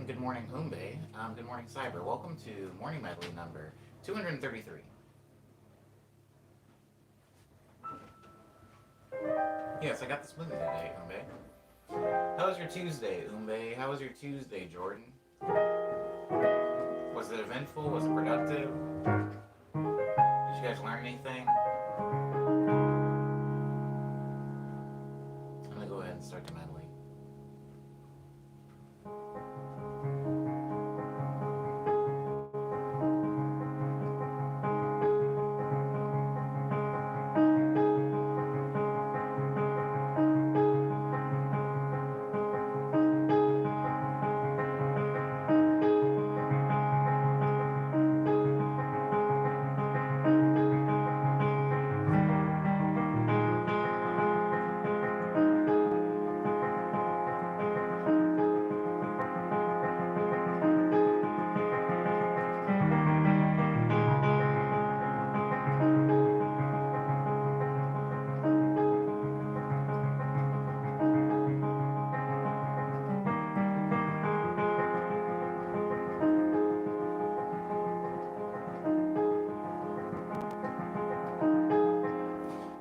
good morning, Umbe. Good morning, Cyber. Welcome to Morning Medley number 233. Yes, I got the smoothie today, Umbe. How was your Tuesday, Umbe? How was your Tuesday, Jordan? Was it eventful? Was it productive? Did you guys learn anything? I'm gonna go ahead and start the medley.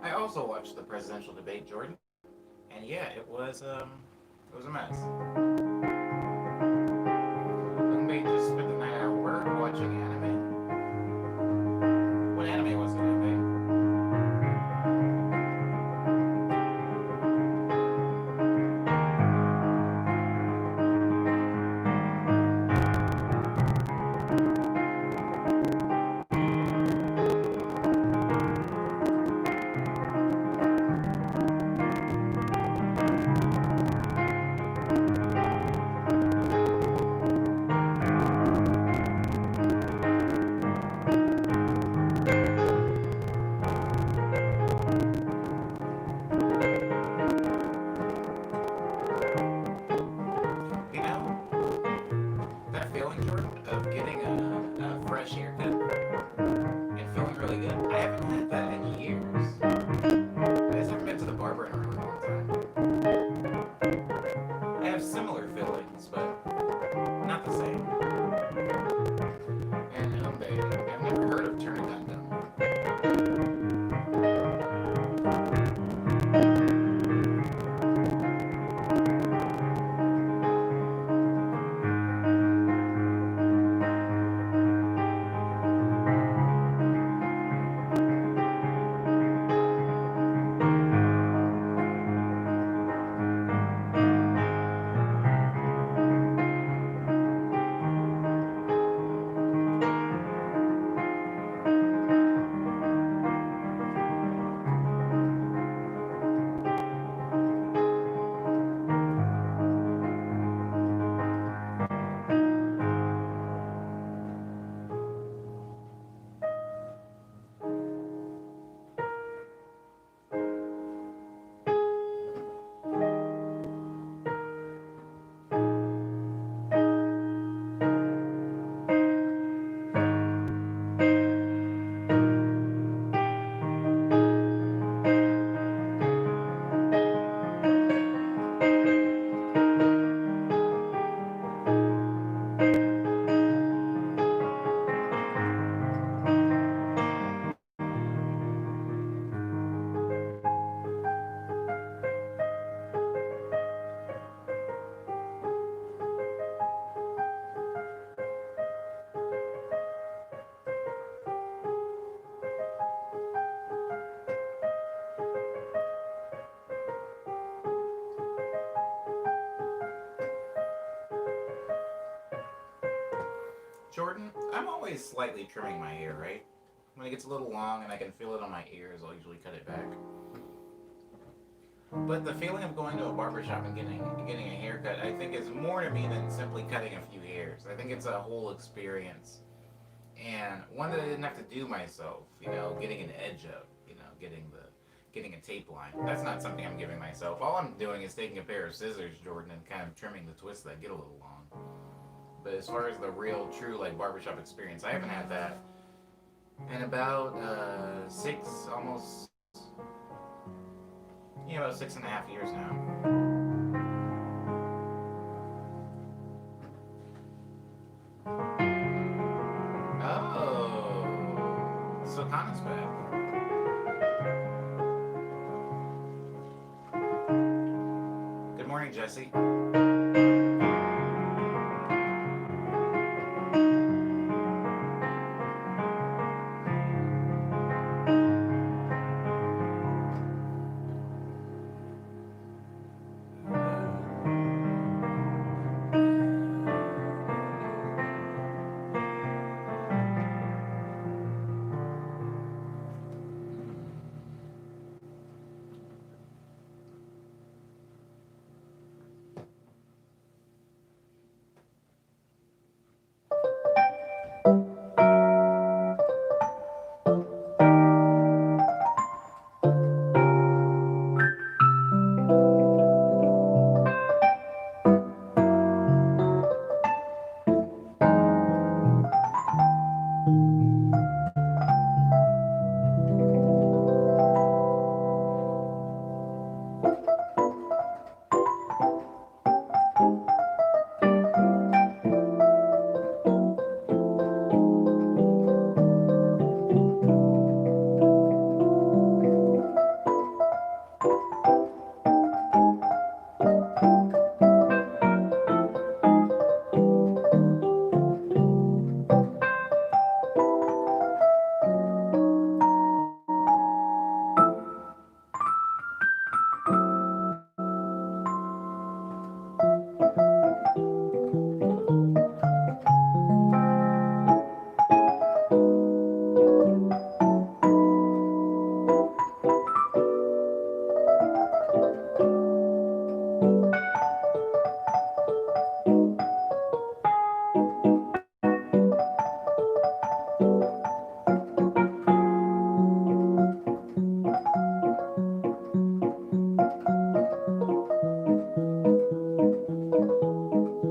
I also watched the presidential debate, Jordan, and yeah, it was a mess. Umbe just spent the night at work watching anime. What anime was it, Umbe? You know, that feeling, Jordan, of getting a fresh haircut and feeling really good. I haven't had that in years. I just haven't been to the barber in a really long time. I have similar feelings, but not the same. And I've never heard of turning undone. Jordan, I'm always slightly trimming my hair, right? When it gets a little long and I can feel it on my ears, I'll usually cut it back. But the feeling of going to a barbershop and getting a haircut, I think, is more to me than simply cutting a few hairs. I think it's a whole experience, and one that I didn't have to do myself. Getting an edge up, getting a tape line. That's not something I'm giving myself. All I'm doing is taking a pair of scissors, Jordan, and kind of trimming the twists that get a little long. But as far as the real, true, like, barbershop experience, I haven't had that in about six, almost, about 6.5 years now. So Connor's back. Good morning, Jesse.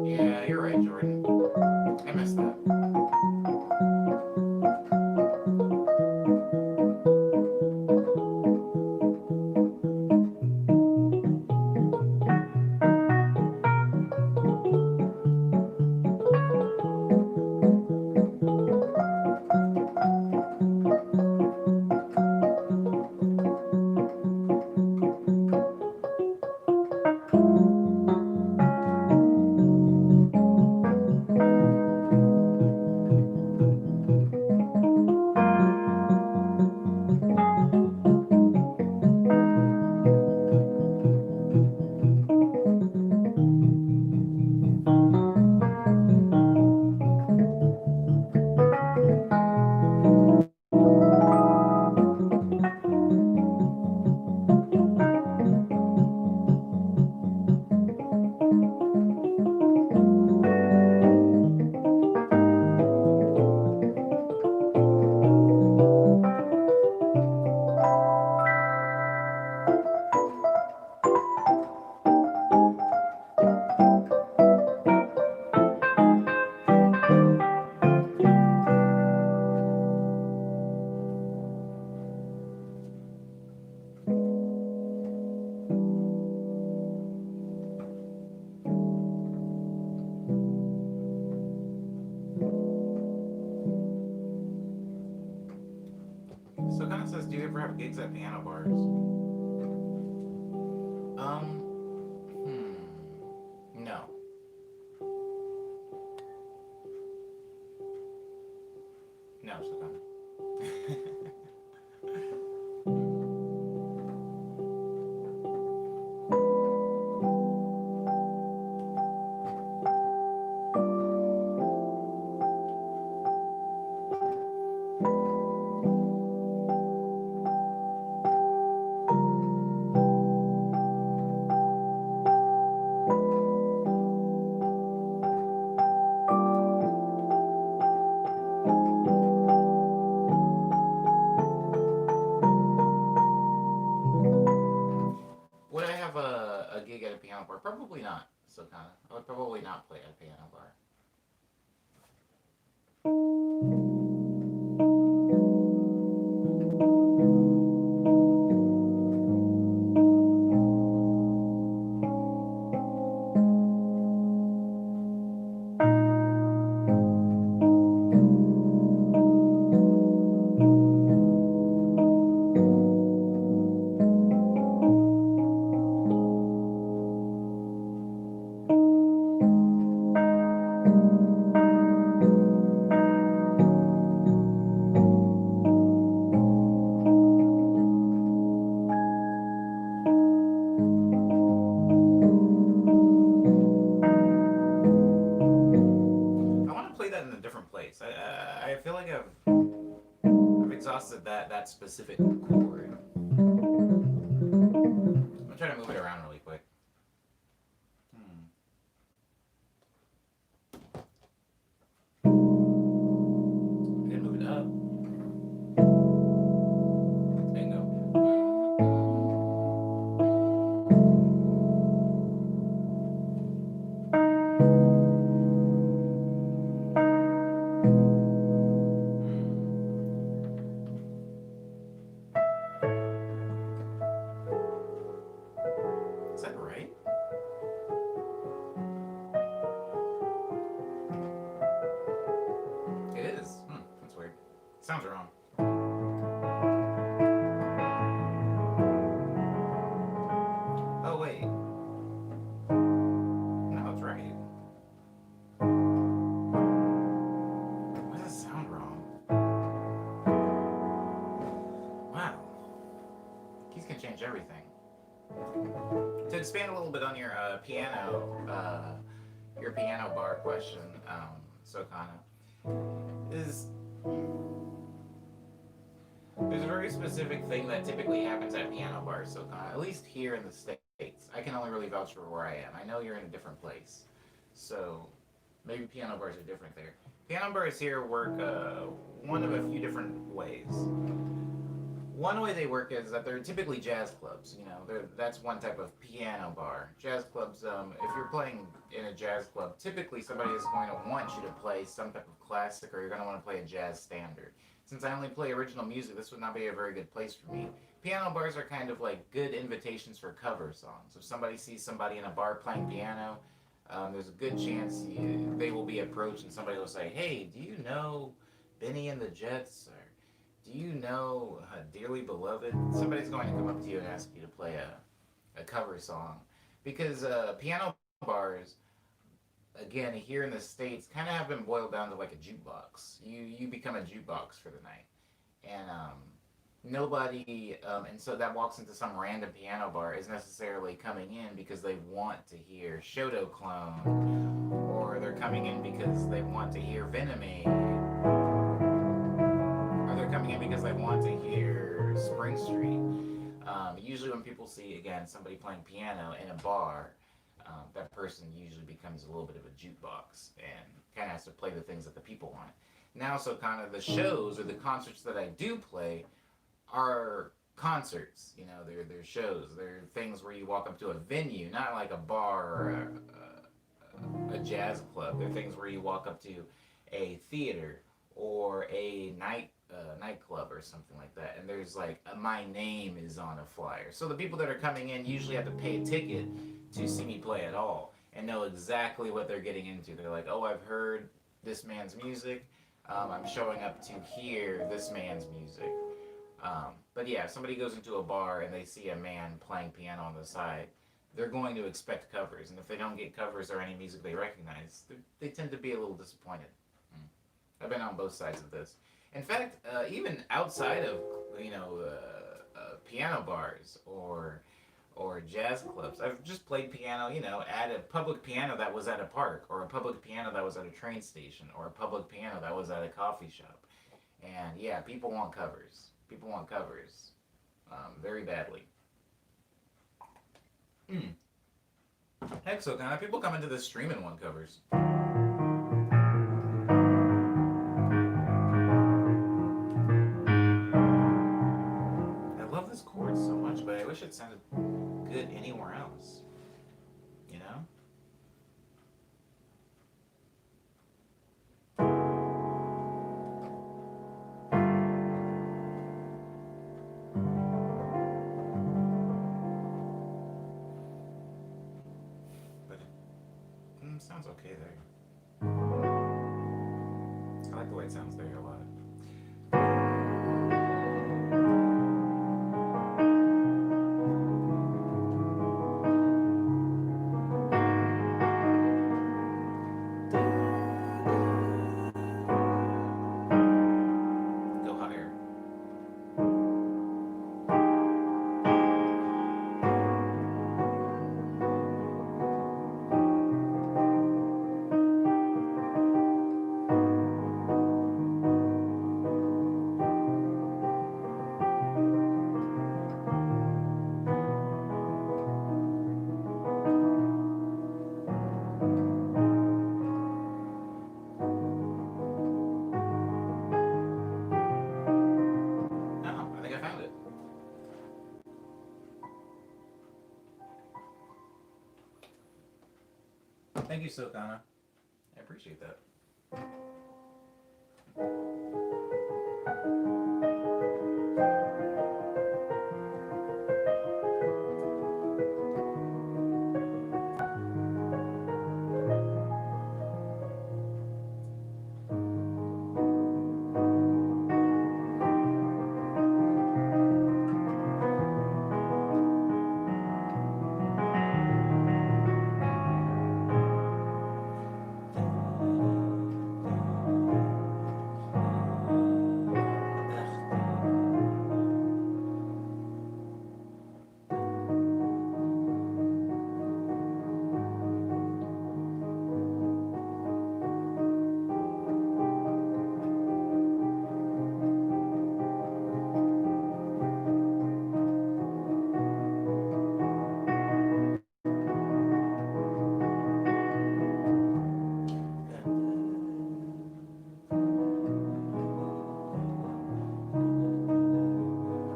Yeah, you're right, Jordan. I missed that. So Connor says, do you ever have gigs at piano bars? No. No, so Connor. Would I have a gig at a piano bar? Probably not. So kind of, I would probably not play at a piano bar. across that specific chord. I'm gonna try to move it around really quick. Hmm. I can move it up. There you go. Is that right? It is. That's weird. Sounds wrong. Oh wait. No, it's right. Why does it sound wrong? Wow. Keys can change everything. To expand a little bit on your piano bar question, Sokana, is there's a very specific thing that typically happens at piano bars, Sokana, at least here in the States. I can only really vouch for where I am. I know you're in a different place, so maybe piano bars are different there. Piano bars here work one of a few different ways. One way they work is that they're typically jazz clubs. You know, that's one type of piano bar. Jazz clubs. If you're playing in a jazz club, typically somebody is going to want you to play some type of classic, or you're going to want to play a jazz standard. Since I only play original music, this would not be a very good place for me. Piano bars are kind of like good invitations for cover songs. If somebody sees somebody in a bar playing piano, there's a good chance they will be approached and somebody will say, "Hey, do you know Benny and the Jets?" Or "Do you know Dearly Beloved?" Somebody's going to come up to you and ask you to play a cover song. Because piano bars, again, here in the States, kind of have been boiled down to like a jukebox. You become a jukebox for the night. And nobody, and so that walks into some random piano bar is necessarily coming in because they want to hear Shoto Clone, or they're coming in because they want to hear Venomade, they're coming in because they want to hear Spring Street. Usually, when people see again somebody playing piano in a bar, that person usually becomes a little bit of a jukebox and kind of has to play the things that the people want. Now, so kind of the shows or the concerts that I do play are concerts. You know, they're shows. They're things where you walk up to a venue, not like a bar or a jazz club. They're things where you walk up to a theater or a nightclub or something like that, and there's like my name is on a flyer. So the people that are coming in usually have to pay a ticket to see me play at all and know exactly what they're getting into. They're like, "Oh, I've heard this man's music. I'm showing up to hear this man's music." But yeah, if somebody goes into a bar and they see a man playing piano on the side, they're going to expect covers, and if they don't get covers or any music they recognize, they tend to be a little disappointed. I've been on both sides of this. In fact, even outside of piano bars or jazz clubs, I've just played piano, at a public piano that was at a park, or a public piano that was at a train station, or a public piano that was at a coffee shop. And yeah, people want covers. People want covers, very badly. Heck, so kind of people come into this stream and want covers. I love this chord so much, but I wish it sounded good anywhere else. You know? But it sounds okay there. I like the way it sounds there a lot. Thank you, Silkana. I appreciate that.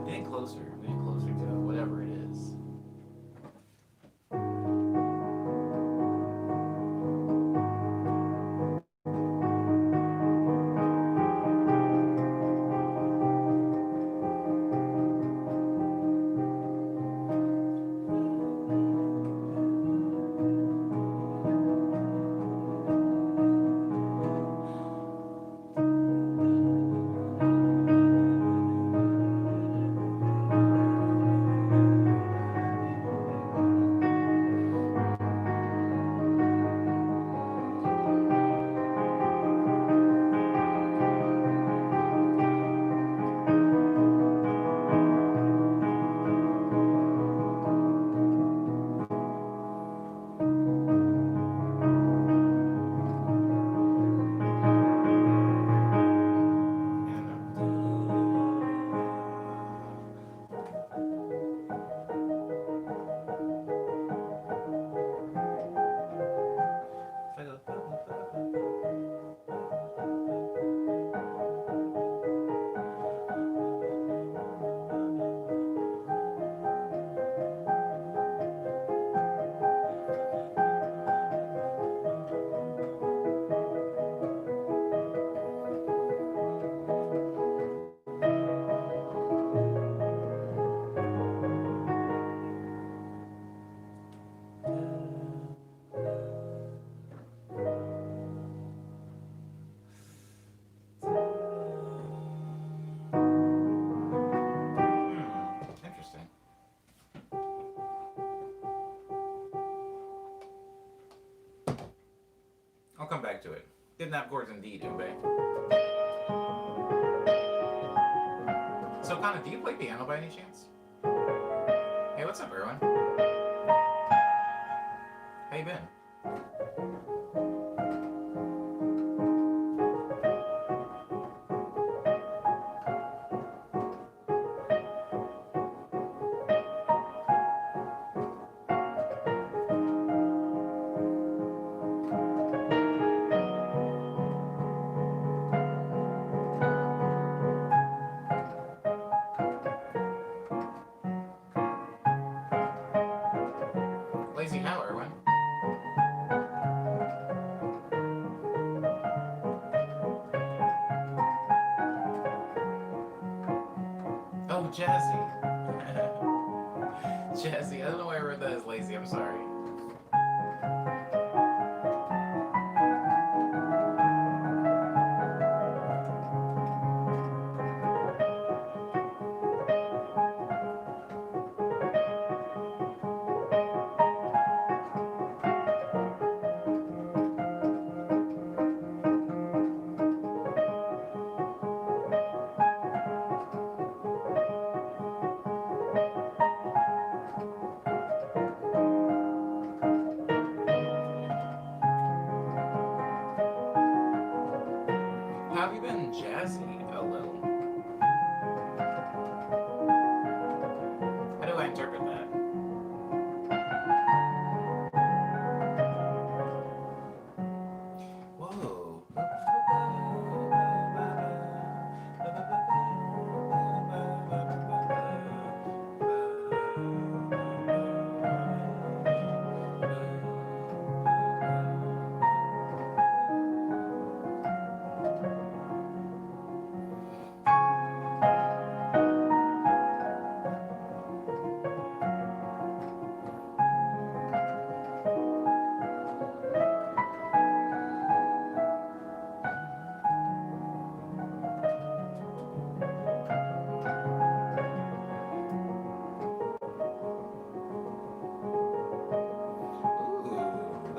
Getting closer. Getting closer to whatever it is. Interesting. I'll come back to it. Didn't have chords in D, Ube. So, Connor, do you play piano by any chance? Hey, what's up, Erwin? How you been? Lazy how, Erwin? Oh, Jazzy. Jazzy. I don't know why I wrote that as lazy. I'm sorry.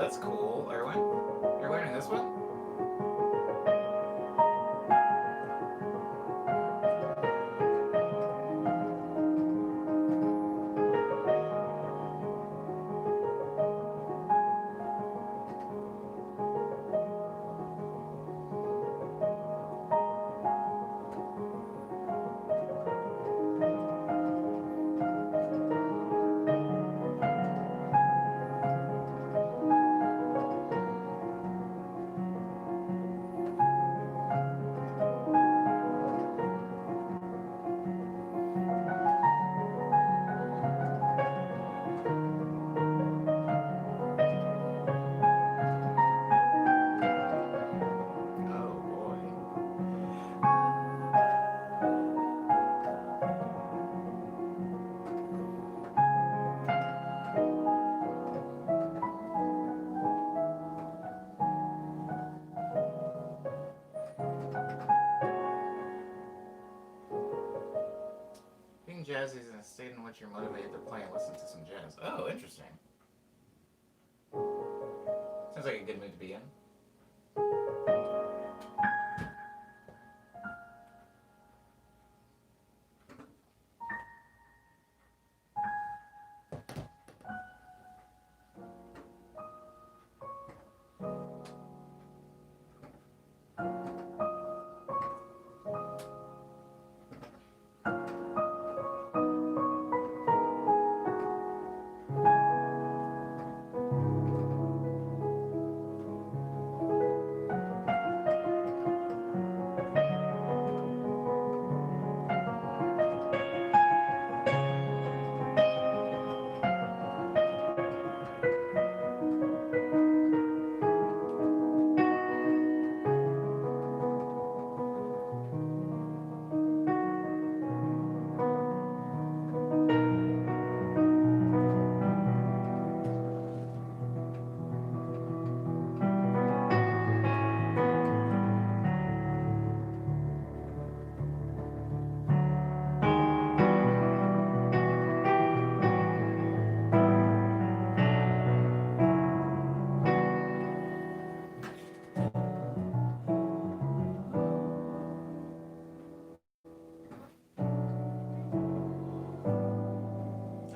that's cool. Erwin, you're learning this one? Oh boy. Being jazzy is a state in which you're motivated to play and listen to some jazz. Oh, interesting. Sounds like a good mood to be in.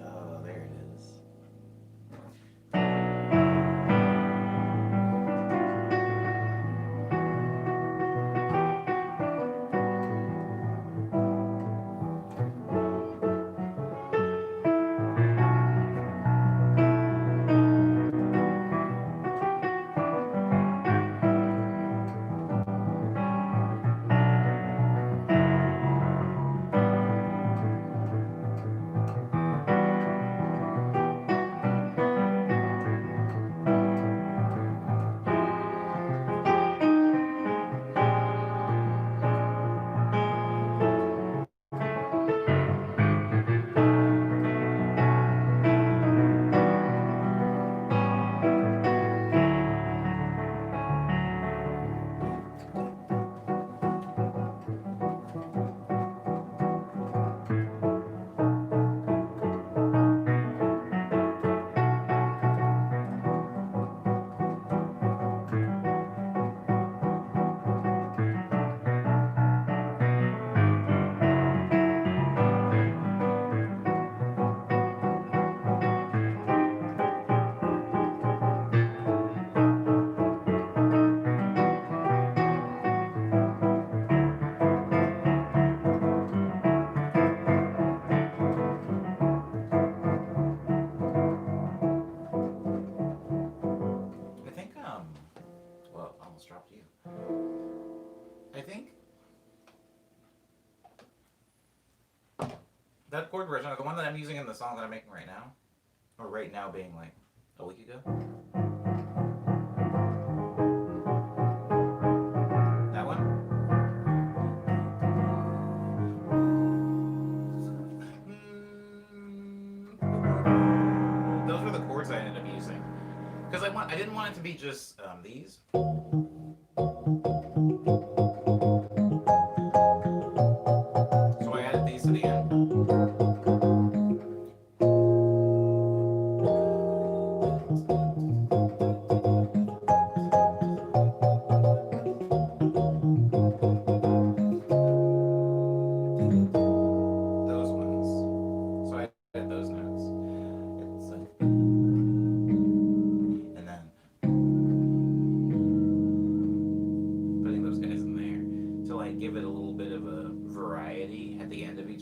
Oh, there it is. I think well, I almost dropped you. I think that chord version, the one that I'm using in the song that I'm making right now, or right now being like a week ago. That one. Those were the chords I ended up using because I didn't want it to be just these. So I added these to the end.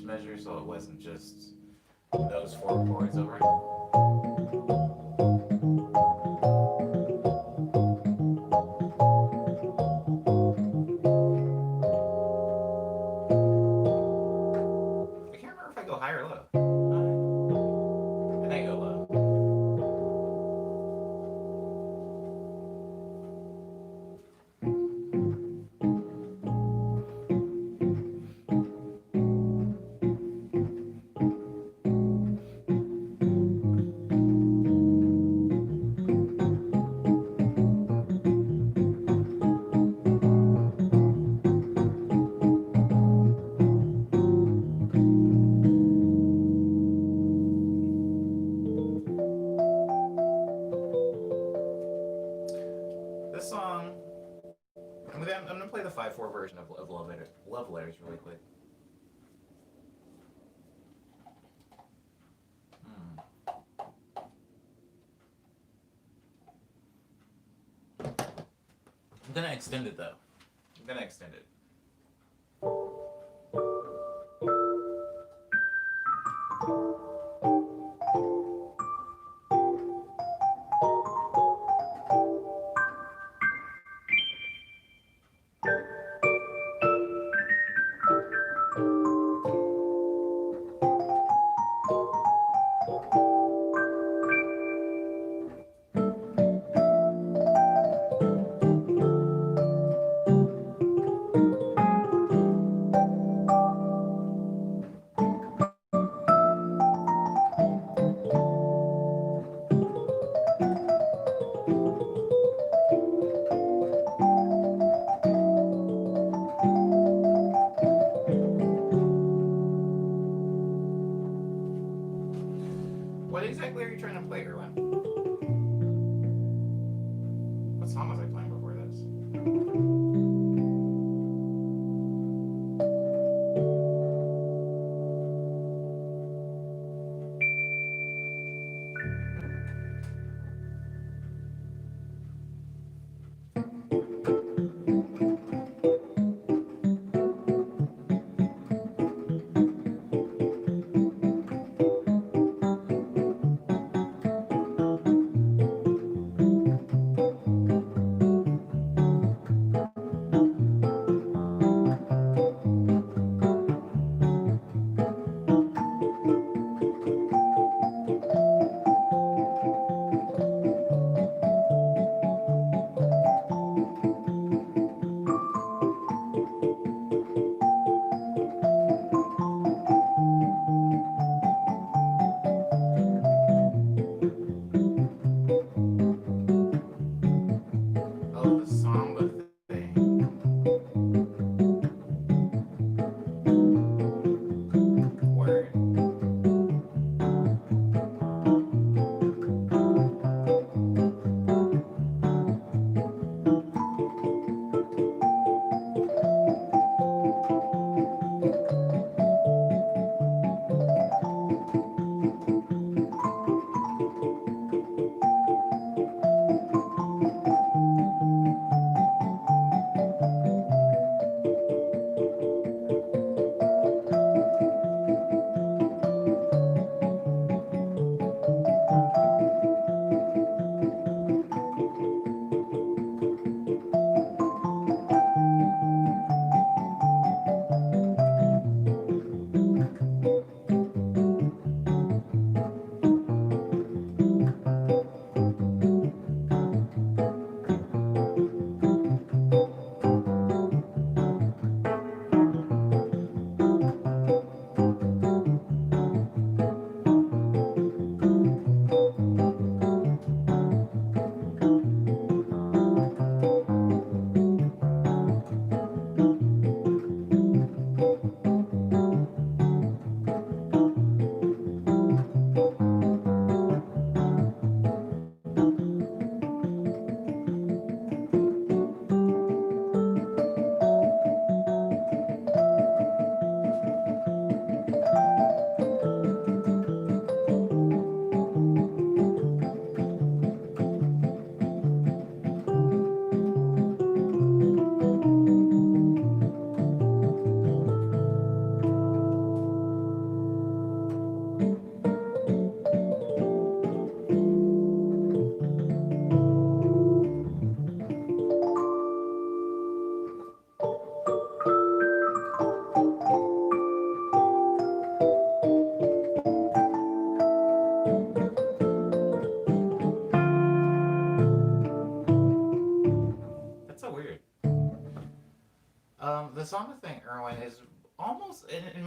measure, so it wasn't just those four chords over it. I can't remember if I go high or low. I think I go low. This song, I'm gonna play the 5/4 version of Love Letters really quick. Hmm. I'm gonna extend it though. I'm gonna extend it. What exactly are you trying to play, Erwin? What song was I playing before this?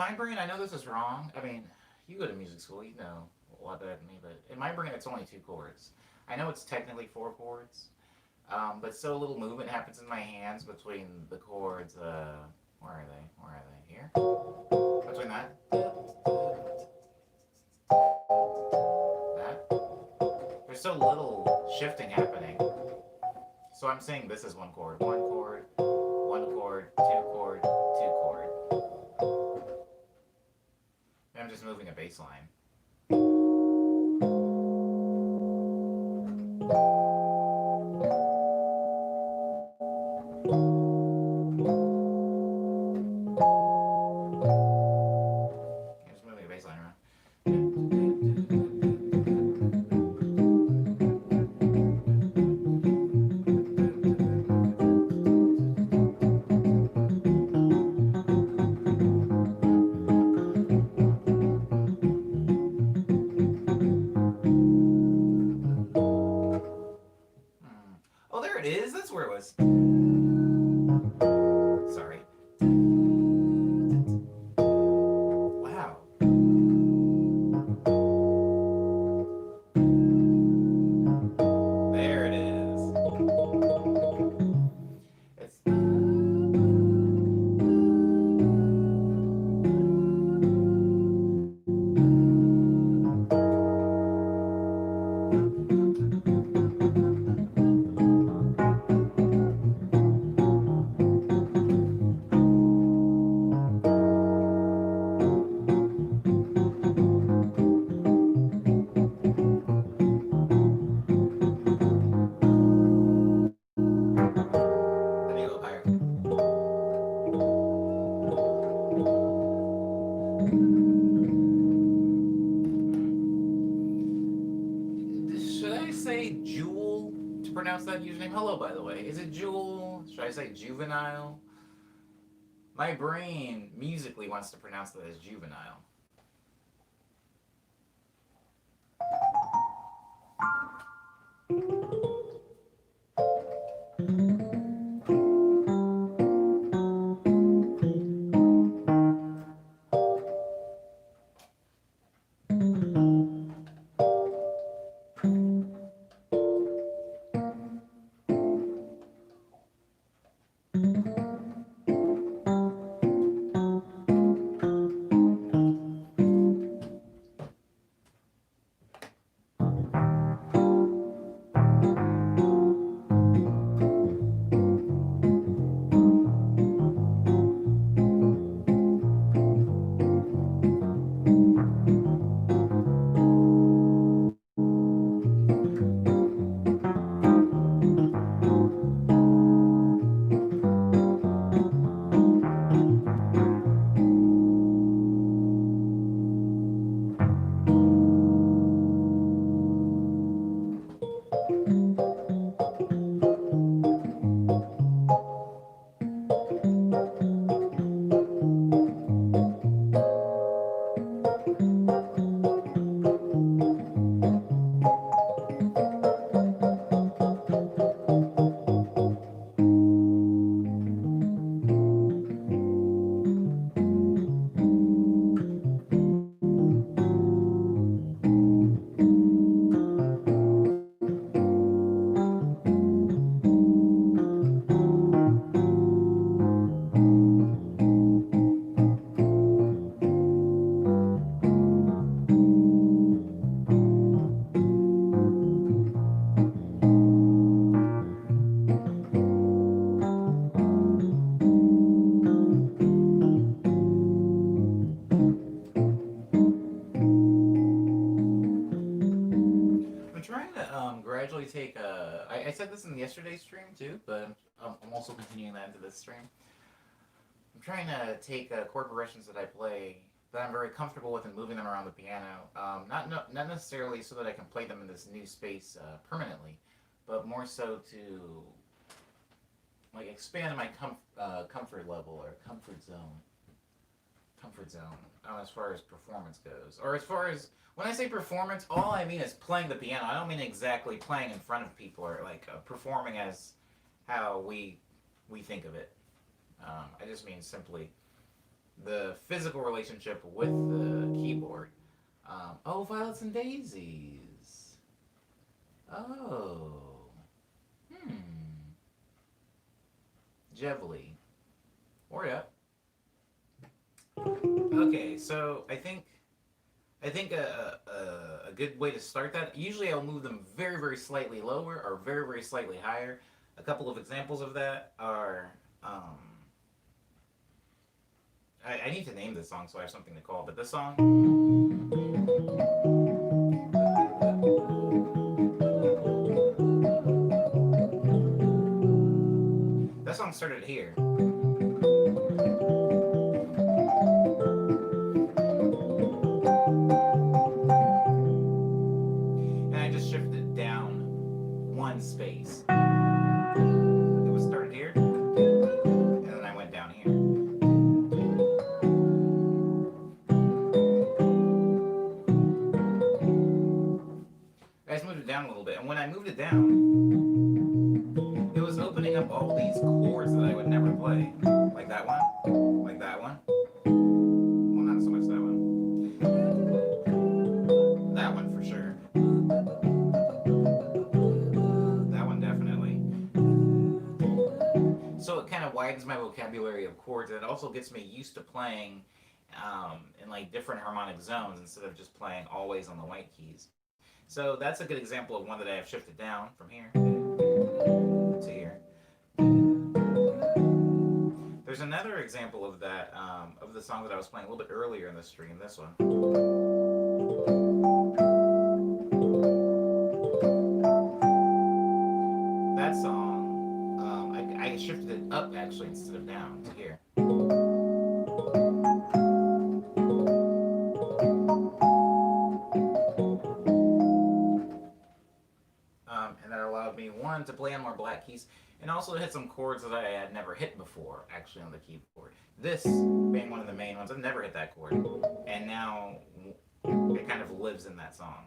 my brain, I know this is wrong. I mean, you go to music school, you know a lot better than me, but in my brain, it's only two chords. I know it's technically four chords, but so little movement happens in my hands between the chords. Where are they? Where are they? Here? Between that. There's so little shifting happening. So I'm saying this is one chord, one chord, two chord, two chord. And I'm just moving a bass line. I'm just moving a bass line around. Oh, there it is. That's where it was. Sorry. Wow. There it is. It's. Let me go up higher. Should I say Jewel to pronounce that username? Hello, by the way. Is it Jewel? Should I say Juvenile? My brain musically wants to pronounce that as Juvenile. I'm trying to gradually take a. I said this in yesterday's stream too, but I'm also continuing that into this stream. I'm trying to take chord progressions that I play that I'm very comfortable with and moving them around the piano. Not necessarily so that I can play them in this new space permanently, but more so to like expand my comfort level or comfort zone as far as performance goes, or as far as when I say performance, all I mean is playing the piano. I don't mean exactly playing in front of people or like performing as how we think of it. I just mean simply the physical relationship with the keyboard. Oh, violets and daisies. Oh, hmm. Jevely. Or up. Okay, so I think a good way to start that. Usually, I'll move them very very slightly lower or very very slightly higher. A couple of examples of that are. I need to name this song so I have something to call. But this song, that song started here, and I just shifted down one space. It was started here, and then I went down here. I just moved it down a little bit, and when I moved it down, it was opening up all these chords that I would never play, like that one, like that one. Well, not so much that one. That one for sure. That one definitely. So it kind of widens my vocabulary of chords, and it also gets me used to playing in like different harmonic zones instead of just playing always on the white keys. So that's a good example of one that I have shifted down from here to here. There's another example of that, of the song that I was playing a little bit earlier in the stream, this one. That song, I shifted it up actually instead of down to here. And that allowed me, one, to play on more black keys, and also to hit some chords that I had never hit before, actually, on the keyboard. This being one of the main ones, I've never hit that chord, and now it kind of lives in that song.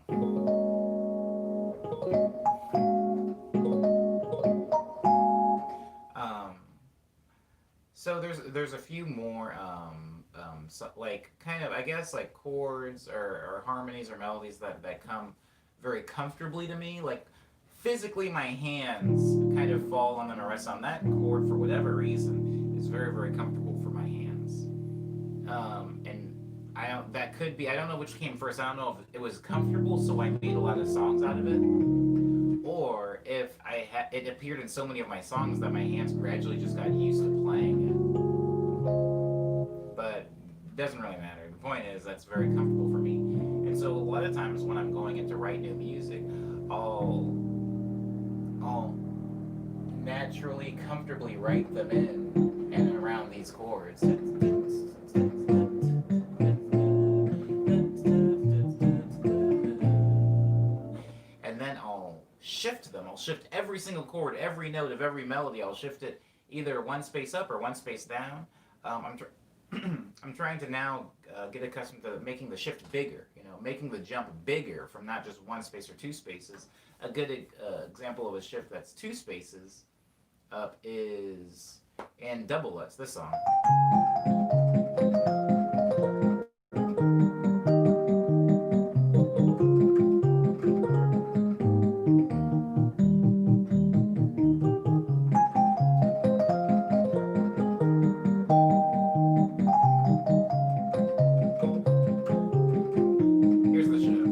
Um, so there's a few more so, like kind of I guess like chords or harmonies or melodies that come very comfortably to me. Like physically, my hands kind of fall on and rest on that chord for whatever reason. Is very very comfortable for my hands. And I don't. That could be. I don't know which came first. I don't know if it was comfortable, so I made a lot of songs out of it, or if it appeared in so many of my songs that my hands gradually just got used to playing it. But it doesn't really matter. The point is that's very comfortable for me. And so a lot of times when I'm going in to write new music, I'll naturally, comfortably write them in and around these chords. And then I'll shift them. I'll shift every single chord, every note of every melody. I'll shift it either one space up or one space down. I'm trying to now get accustomed to making the shift bigger. You know, making the jump bigger from not just one space or two spaces. A good example of a shift that's two spaces up is in Double Let's, this song. Here's the shift.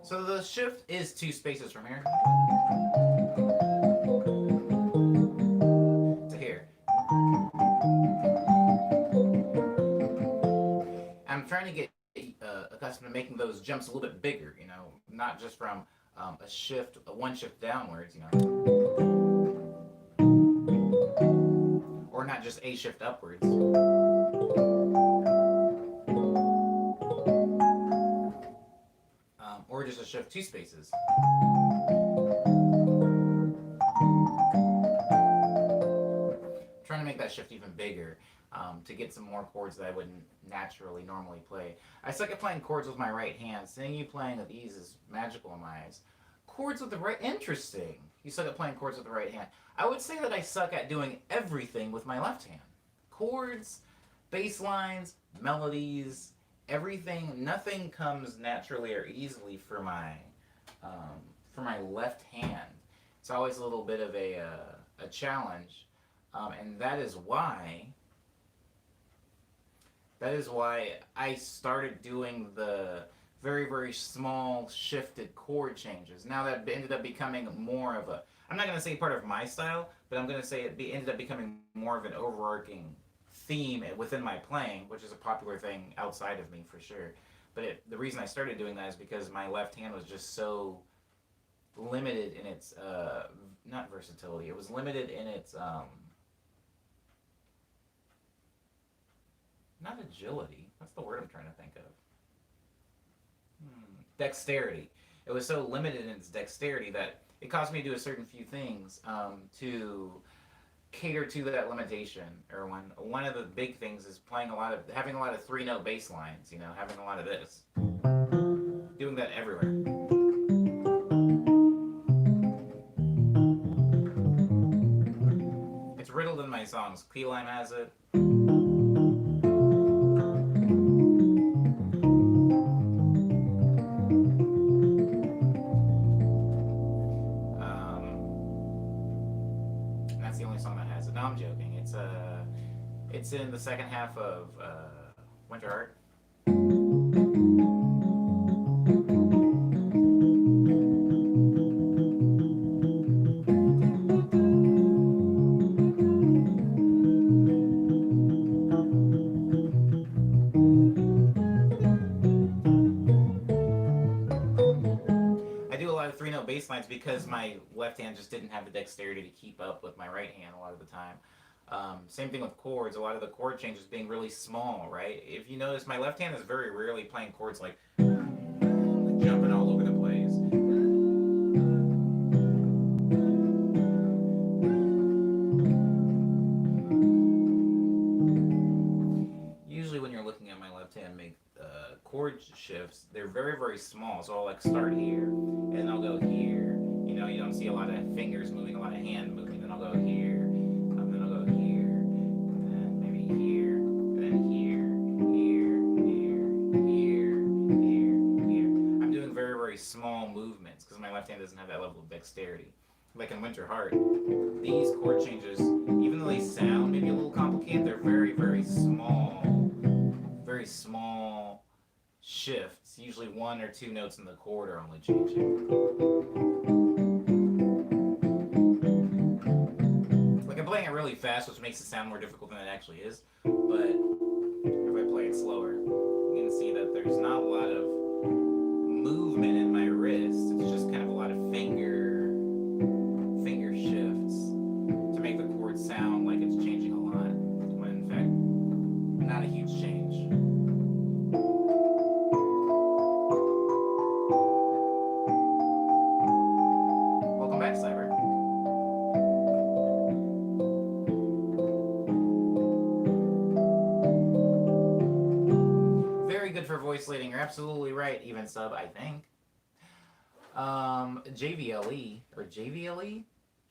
So the shift is two spaces from here to here. I'm trying to get accustomed to making those jumps a little bit bigger, you know, not just from one shift downwards, you know, or not just a shift upwards. Or just a shift two spaces. Trying to make that shift even bigger. to get some more chords that I wouldn't naturally normally play. I suck at playing chords with my right hand. Seeing you playing with ease is magical in my eyes. Chords with the right... Interesting. You suck at playing chords with the right hand. I would say that I suck at doing everything with my left hand. Chords, bass lines, melodies, everything. Nothing comes naturally or easily for my left hand. It's always a little bit of a challenge, and that is why I started doing the very, very small shifted chord changes. Now that ended up becoming more of a, I'm not going to say part of my style, but I'm going to say ended up becoming more of an overarching theme within my playing, which is a popular thing outside of me for sure. But the reason I started doing that is because my left hand was just so limited in its, not versatility, it was limited in its, not agility. What's the word I'm trying to think of? Dexterity. It was so limited in its dexterity that it caused me to do a certain few things to cater to that limitation. Or one of the big things is having a lot of 3-note bass lines. You know, having a lot of this, doing that everywhere. It's riddled in my songs. Key Lime has it. That's the only song that has it. No, I'm joking. It's in the second half of Winter Heart. Bass lines because my left hand just didn't have the dexterity to keep up with my right hand a lot of the time. Same thing with chords. A lot of the chord changes being really small, right? If you notice, my left hand is very rarely playing chords like jumping all over the place. Usually when you're looking at my left hand make chord shifts, they're very, very small. So I'll like start here, and I'll go here. You know, you don't see a lot of fingers moving, a lot of hand moving. Then I'll go here, then I'll go here, and then maybe here, and then here, here. I'm doing very, very small movements because my left hand doesn't have that level of dexterity. Like in Winter Heart, these chord changes, even though they sound maybe a little complicated, they're very, very small shifts. Usually 1 or 2 notes in the chord are only changing. Like I'm playing it really fast, which makes it sound more difficult than it actually is. But if I play it slower, you can see that there's not a lot of movement in my wrist. It's just kind of a lot of finger shifts to make the chord sound like it's changing a lot, when in fact, not a huge change. Welcome back, Cyber. Very good for voice leading. You're absolutely right, even sub, I think. JVLE, or JVLE?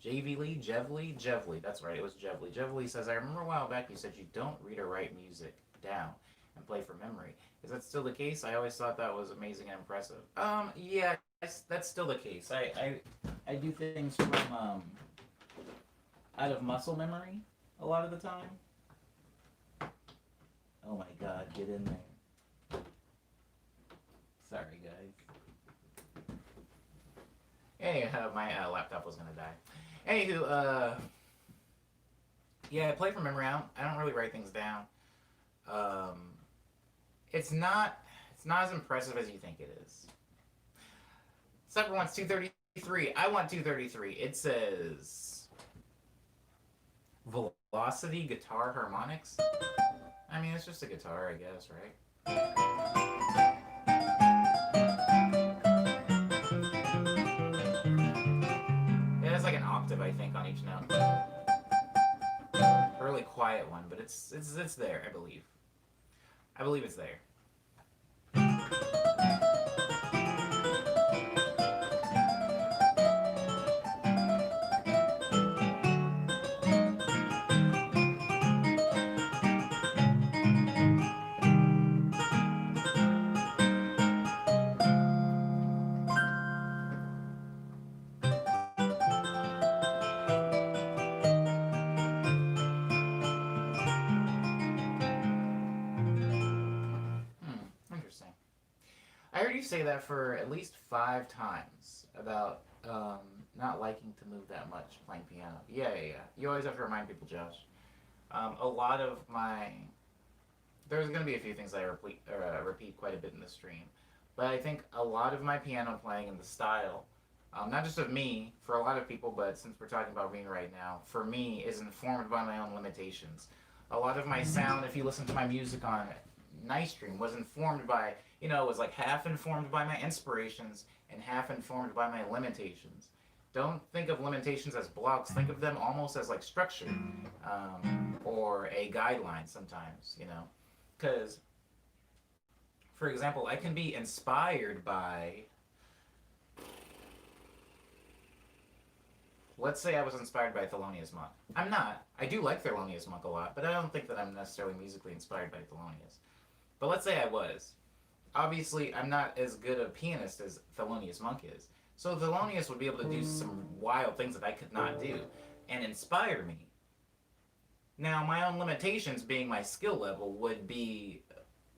Jevly, that's right, it was Jevly. Jevly says, I remember a while back you said you don't read or write music down and play from memory. Is that still the case? I always thought that was amazing and impressive. Yeah, that's still the case. I do things from, out of muscle memory a lot of the time. Oh my god, get in there. Sorry, guys. Anyhow, my laptop was gonna die. Anywho, yeah, I play from memory. I don't really write things down. It's not as impressive as you think it is. Supper wants 233. I want 233. It says velocity guitar harmonics. I mean, it's just a guitar, I guess, right? It has like an octave, I think, on each note. A really quiet one, but it's there. I believe. I believe it's there. Interesting. I heard you say that for at least 5 times about not liking to move that much playing piano. Yeah, yeah, yeah. You always have to remind people, Josh. A lot of my there's going to be a few things that I repeat quite a bit in the stream, but I think a lot of my piano playing and the style, not just of me, for a lot of people, but since we're talking about me right now, for me is informed by my own limitations. A lot of my sound, if you listen to my music on Night Stream, was informed by, it was like half informed by my inspirations and half informed by my limitations. Don't think of limitations as blocks. Think of them almost as like structure, or a guideline sometimes, Because, for example, I can be inspired by, let's say I was inspired by Thelonious Monk. I'm not. I do like Thelonious Monk a lot, but I don't think that I'm necessarily musically inspired by Thelonious. But let's say I was. Obviously, I'm not as good a pianist as Thelonious Monk is. So Thelonious would be able to do some wild things that I could not do and inspire me. Now, my own limitations, being my skill level, would be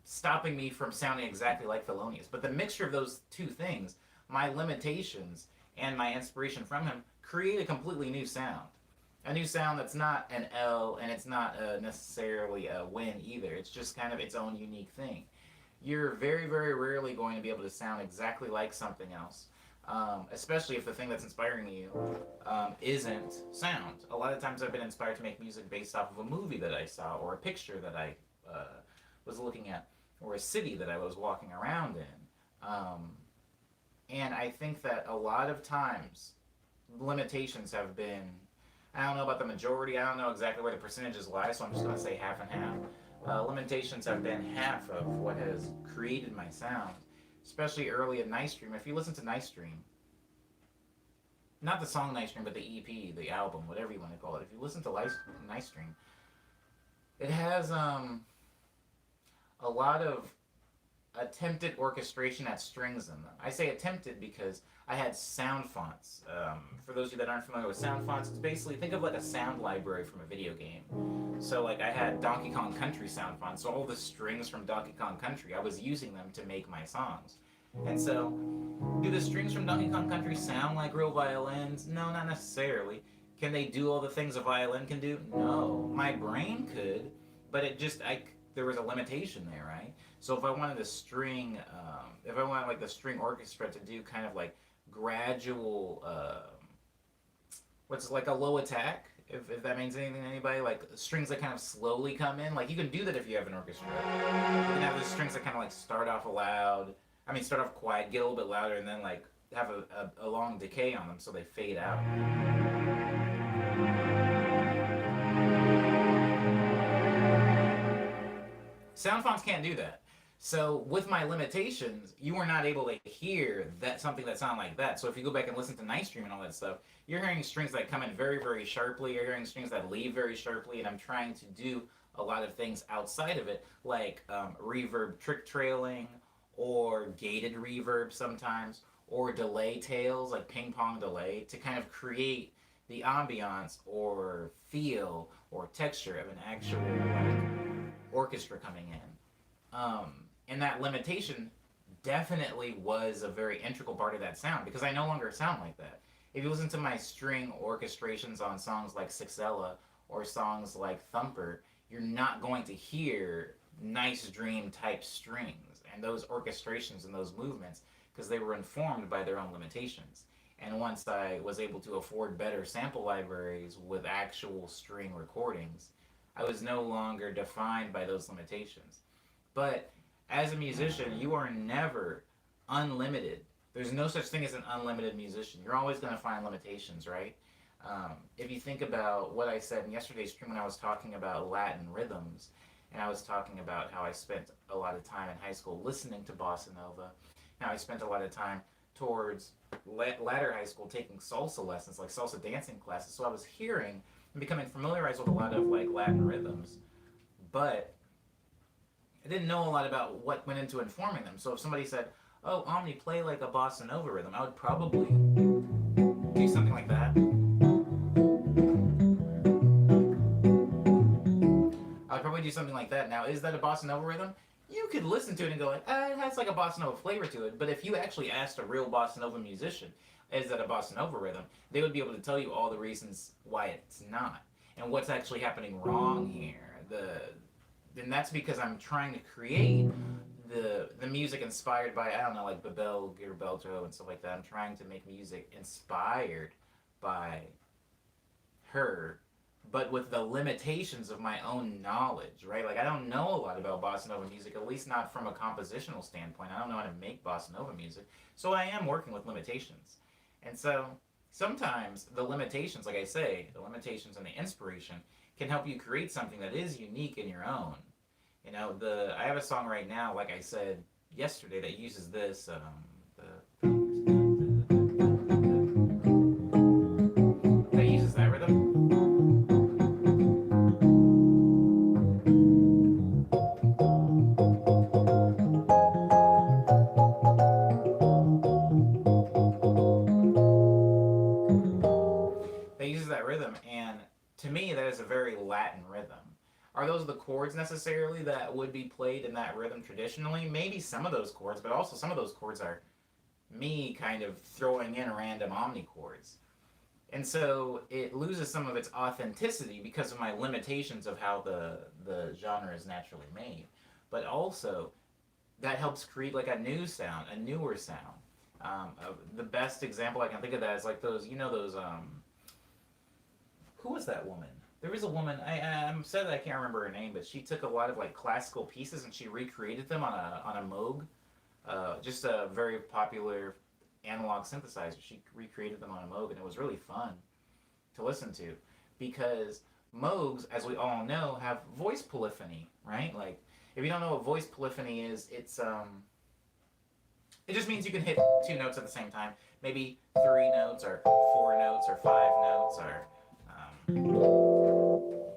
stopping me from sounding exactly like Thelonious. But the mixture of those two things, my limitations and my inspiration from him, create a completely new sound. A new sound that's not an L and it's not necessarily a win either. It's just kind of its own unique thing. You're very, very rarely going to be able to sound exactly like something else. Especially if the thing that's inspiring you isn't sound. A lot of times I've been inspired to make music based off of a movie that I saw, or a picture that I was looking at, or a city that I was walking around in. And I think that a lot of times limitations have been, I don't know about the majority, I don't know exactly where the percentages lie, so I'm just going to say half and half. Limitations have been half of what has created my sound. Especially early in Night Stream. If you listen to Night Stream, not the song Night Stream, but the EP, the album, whatever you want to call it. If you listen to Night Stream, it has a lot of attempted orchestration at strings in them. I say attempted because I had sound fonts. For those of you that aren't familiar with sound fonts, it's basically, think of like a sound library from a video game. So like I had Donkey Kong Country sound fonts, so all the strings from Donkey Kong Country, I was using them to make my songs. And so, do the strings from Donkey Kong Country sound like real violins? No, not necessarily. Can they do all the things a violin can do? No. My brain could, but there was a limitation there, right? So if I wanted if I wanted like the string orchestra to do kind of like gradual, what's like a low attack, if that means anything to anybody, like strings that kind of slowly come in, like you can do that if you have an orchestra. You can have the strings that kind of like start off quiet, get a little bit louder, and then like have a long decay on them so they fade out. Sound fonts can't do that. So with my limitations, you were not able to hear something that sounded like that. So if you go back and listen to Night Stream and all that stuff, you're hearing strings that come in very, very sharply. You're hearing strings that leave very sharply, and I'm trying to do a lot of things outside of it, like reverb trick trailing, or gated reverb sometimes, or delay tails, like ping pong delay, to kind of create the ambiance or feel or texture of an actual orchestra coming in. And that limitation definitely was a very integral part of that sound, because I no longer sound like that. If you listen to my string orchestrations on songs like Sixella or songs like Thumper, you're not going to hear Nice Dream type strings and those orchestrations and those movements, because they were informed by their own limitations. And once I was able to afford better sample libraries with actual string recordings, I was no longer defined by those limitations. But as a musician, you are never unlimited. There's no such thing as an unlimited musician. You're always going to find limitations, right? If you think about what I said in yesterday's stream when I was talking about Latin rhythms, and I was talking about how I spent a lot of time in high school listening to bossa nova, how I spent a lot of time towards latter high school taking salsa lessons, like salsa dancing classes. So I was hearing and becoming familiarized with a lot of like Latin rhythms, but I didn't know a lot about what went into informing them. So if somebody said, "Oh, Omni, play like a bossa nova rhythm," I would probably do something like that. I would probably do something like that. Now, is that a bossa nova rhythm? You could listen to it and go like, it has like a bossa nova flavor to it. But if you actually asked a real bossa nova musician, is that a bossa nova rhythm? They would be able to tell you all the reasons why it's not and what's actually happening wrong here. And that's because I'm trying to create the music inspired by, I don't know, like Babel Gilberto and stuff like that. I'm trying to make music inspired by her, but with the limitations of my own knowledge, right? Like, I don't know a lot about bossa nova music, at least not from a compositional standpoint. I don't know how to make bossa nova music, so I am working with limitations. And so sometimes the limitations, like I say, the limitations and the inspiration can help you create something that is unique in your own. You know, I have a song right now, like I said yesterday, that uses this. That uses that rhythm. That uses that rhythm, and to me, that is a very Latin rhythm. Are those the chords necessarily that would be played in that rhythm traditionally? Maybe some of those chords, but also some of those chords are me kind of throwing in random omni chords. And so it loses some of its authenticity because of my limitations of how the genre is naturally made. But also, that helps create like a new sound, a newer sound. The best example I can think of that is like those, you know, those who was that woman? There was a woman. I'm sad that I can't remember her name, but she took a lot of like classical pieces and she recreated them on a Moog, just a very popular analog synthesizer. She recreated them on a Moog, and it was really fun to listen to because Moogs, as we all know, have voice polyphony, right? Like, if you don't know what voice polyphony is, it just means you can hit two notes at the same time, maybe three notes or four notes or five notes or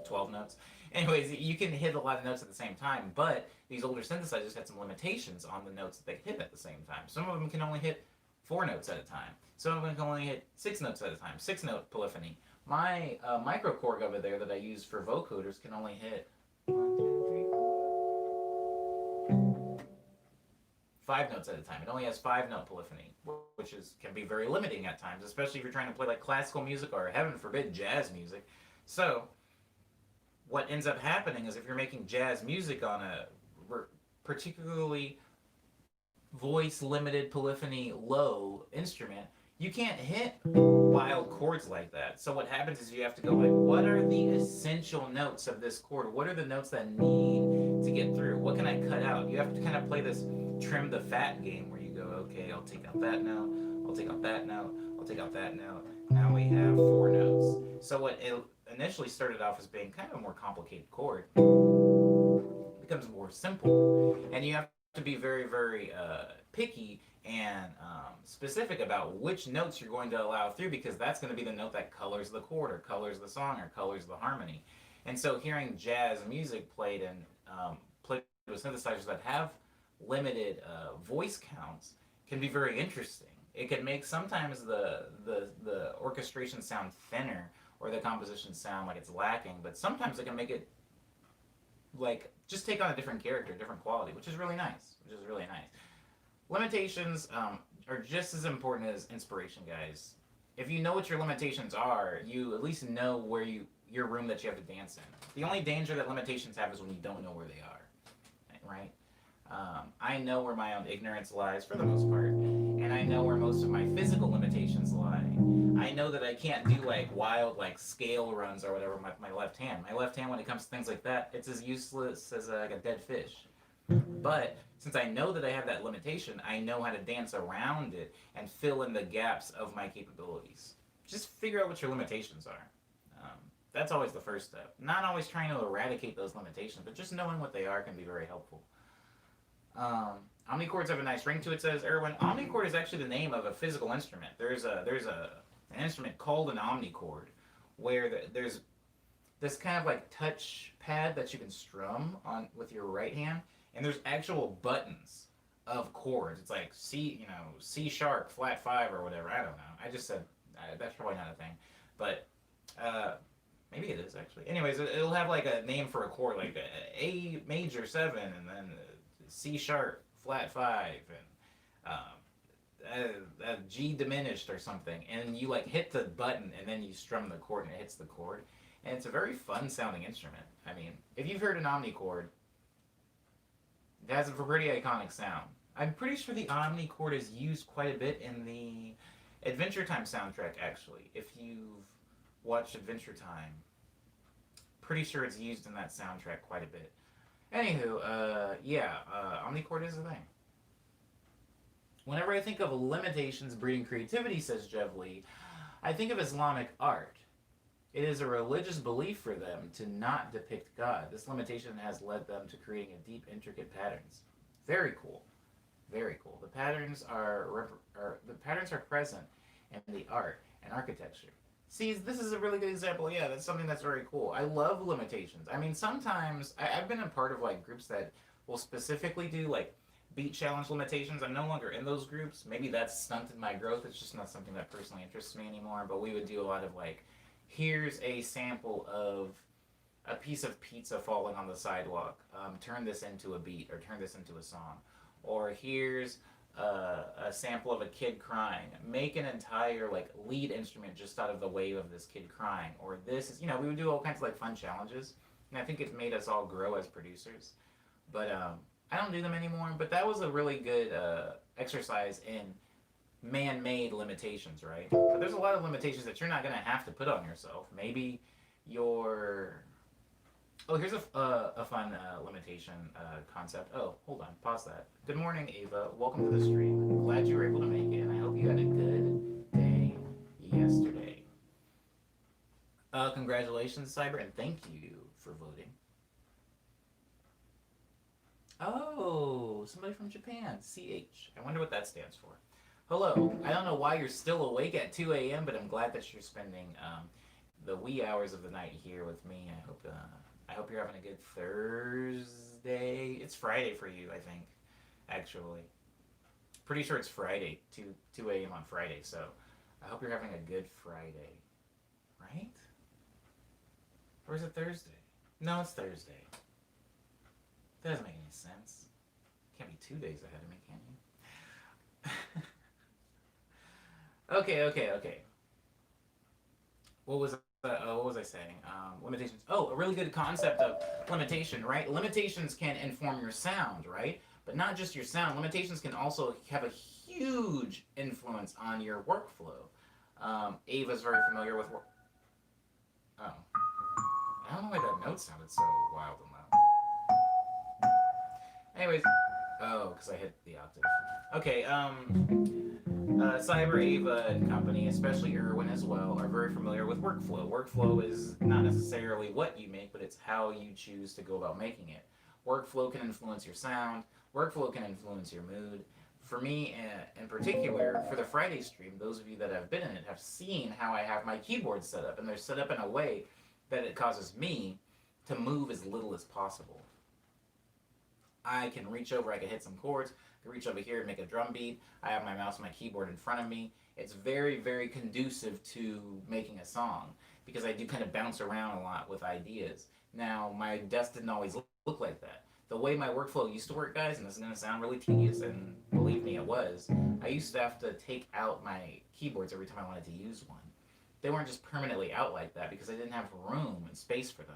12 notes. Anyways, you can hit a lot of notes at the same time, but these older synthesizers had some limitations on the notes that they hit at the same time. Some of them can only hit four notes at a time. Some of them can only hit six notes at a time, six note polyphony. My microKORG over there that I use for vocoders can only hit one, two, three, five notes at a time. It only has five note polyphony, which can be very limiting at times, especially if you're trying to play like classical music or, heaven forbid, jazz music. So what ends up happening is if you're making jazz music on a particularly voice limited polyphony low instrument, you can't hit wild chords like that. So what happens is you have to go like, what are the essential notes of this chord? What are the notes that need to get through? What can I cut out? You have to kind of play this trim the fat game where you go, okay, I'll take out that note, I'll take out that note, I'll take out that note. Now we have four notes. So what it initially started off as being kind of a more complicated chord becomes more simple. And you have to be very, very picky and specific about which notes you're going to allow through, because that's going to be the note that colors the chord or colors the song or colors the harmony. And so hearing jazz music played with synthesizers that have limited voice counts can be very interesting. It can make sometimes the orchestration sound thinner or the composition sound like it's lacking, but sometimes it can make it like just take on a different character, different quality, which is really nice. Limitations are just as important as inspiration, guys. If you know what your limitations are, you at least know where your room that you have to dance in. The only danger that limitations have is when you don't know where they are, right? I know where my own ignorance lies for the most part, and I know where most of my physical limitations lie. I know that I can't do like wild like scale runs or whatever with my left hand. My left hand, when it comes to things like that, it's as useless as like a dead fish. But since I know that I have that limitation, I know how to dance around it and fill in the gaps of my capabilities. just figure out what your limitations are. Um, that's always the first step. Not always trying to eradicate those limitations, but just knowing what they are can be very helpful. Omnichords have a nice ring to it, says Erwin. Omnichord is actually the name of a physical instrument. There's an instrument called an omnichord, where there's this kind of like touch pad that you can strum on with your right hand, and there's actual buttons of chords. It's like C sharp, flat five, or whatever. I don't know. I just said that's probably not a thing, but uh, maybe it is actually. Anyways, it'll have like a name for a chord, like A major seven, and then C sharp, flat five, and G diminished or something, and you like hit the button, and then you strum the chord, and it hits the chord, and it's a very fun sounding instrument. I mean, if you've heard an omnichord, it has a pretty iconic sound. I'm pretty sure the omnichord is used quite a bit in the Adventure Time soundtrack. Actually, if you've watched Adventure Time, pretty sure it's used in that soundtrack quite a bit. Anywho, omnichord is a thing. Whenever I think of limitations breeding creativity, says Jevli, I think of Islamic art. It is a religious belief for them to not depict God. This limitation has led them to creating a deep, intricate patterns. Very cool. Very cool. The patterns are present in the art and architecture. See, this is a really good example. Yeah, that's something that's very cool. I love limitations. I mean, sometimes I've been a part of like groups that will specifically do like beat challenge limitations. I'm no longer in those groups. Maybe that's stunted my growth. It's just not something that personally interests me anymore. But we would do a lot of like, here's a sample of a piece of pizza falling on the sidewalk. Turn this into a beat or turn this into a song. Or here's a sample of a kid crying. Make an entire like lead instrument just out of the wave of this kid crying. Or this is, we would do all kinds of like fun challenges. And I think it's made us all grow as producers. But I don't do them anymore. But that was a really good exercise in man-made limitations, right? But there's a lot of limitations that you're not going to have to put on yourself. Maybe your... Oh, here's a fun limitation concept. Oh, hold on. Pause that. Good morning, Ava. Welcome to the stream. Glad you were able to make it, and I hope you had a good day yesterday. Congratulations, Cyber, and thank you for voting. Oh, somebody from Japan. CH. I wonder what that stands for. Hello. I don't know why you're still awake at 2 a.m., but I'm glad that you're spending the wee hours of the night here with me. I hope you're having a good Thursday. It's Friday for you, I think, actually. Pretty sure it's Friday, 2 a.m. on Friday, so I hope you're having a good Friday. Right? Or is it Thursday? No, it's Thursday. That doesn't make any sense. Can't be 2 days ahead of me, can you? Okay. What was I saying? Limitations. Oh, a really good concept of limitation, right? Limitations can inform your sound, right? But not just your sound. Limitations can also have a huge influence on your workflow. Ava's very familiar with Oh. I don't know why that note sounded so wild and loud. Anyways, because I hit the octave. Okay, Cyber, Ava, and company, especially Erwin as well, are very familiar with workflow. Workflow is not necessarily what you make, but it's how you choose to go about making it. Workflow can influence your sound. Workflow can influence your mood. For me, in particular, for the Friday stream, those of you that have been in it have seen how I have my keyboard set up, and they're set up in a way that it causes me to move as little as possible. I can reach over, I can hit some chords, I can reach over here and make a drum beat. I have my mouse and my keyboard in front of me. It's very, very conducive to making a song because I do kind of bounce around a lot with ideas. Now, my desk didn't always look like that. The way my workflow used to work, guys, and this is going to sound really tedious, and believe me, it was, I used to have to take out my keyboards every time I wanted to use one. They weren't just permanently out like that because I didn't have room and space for them.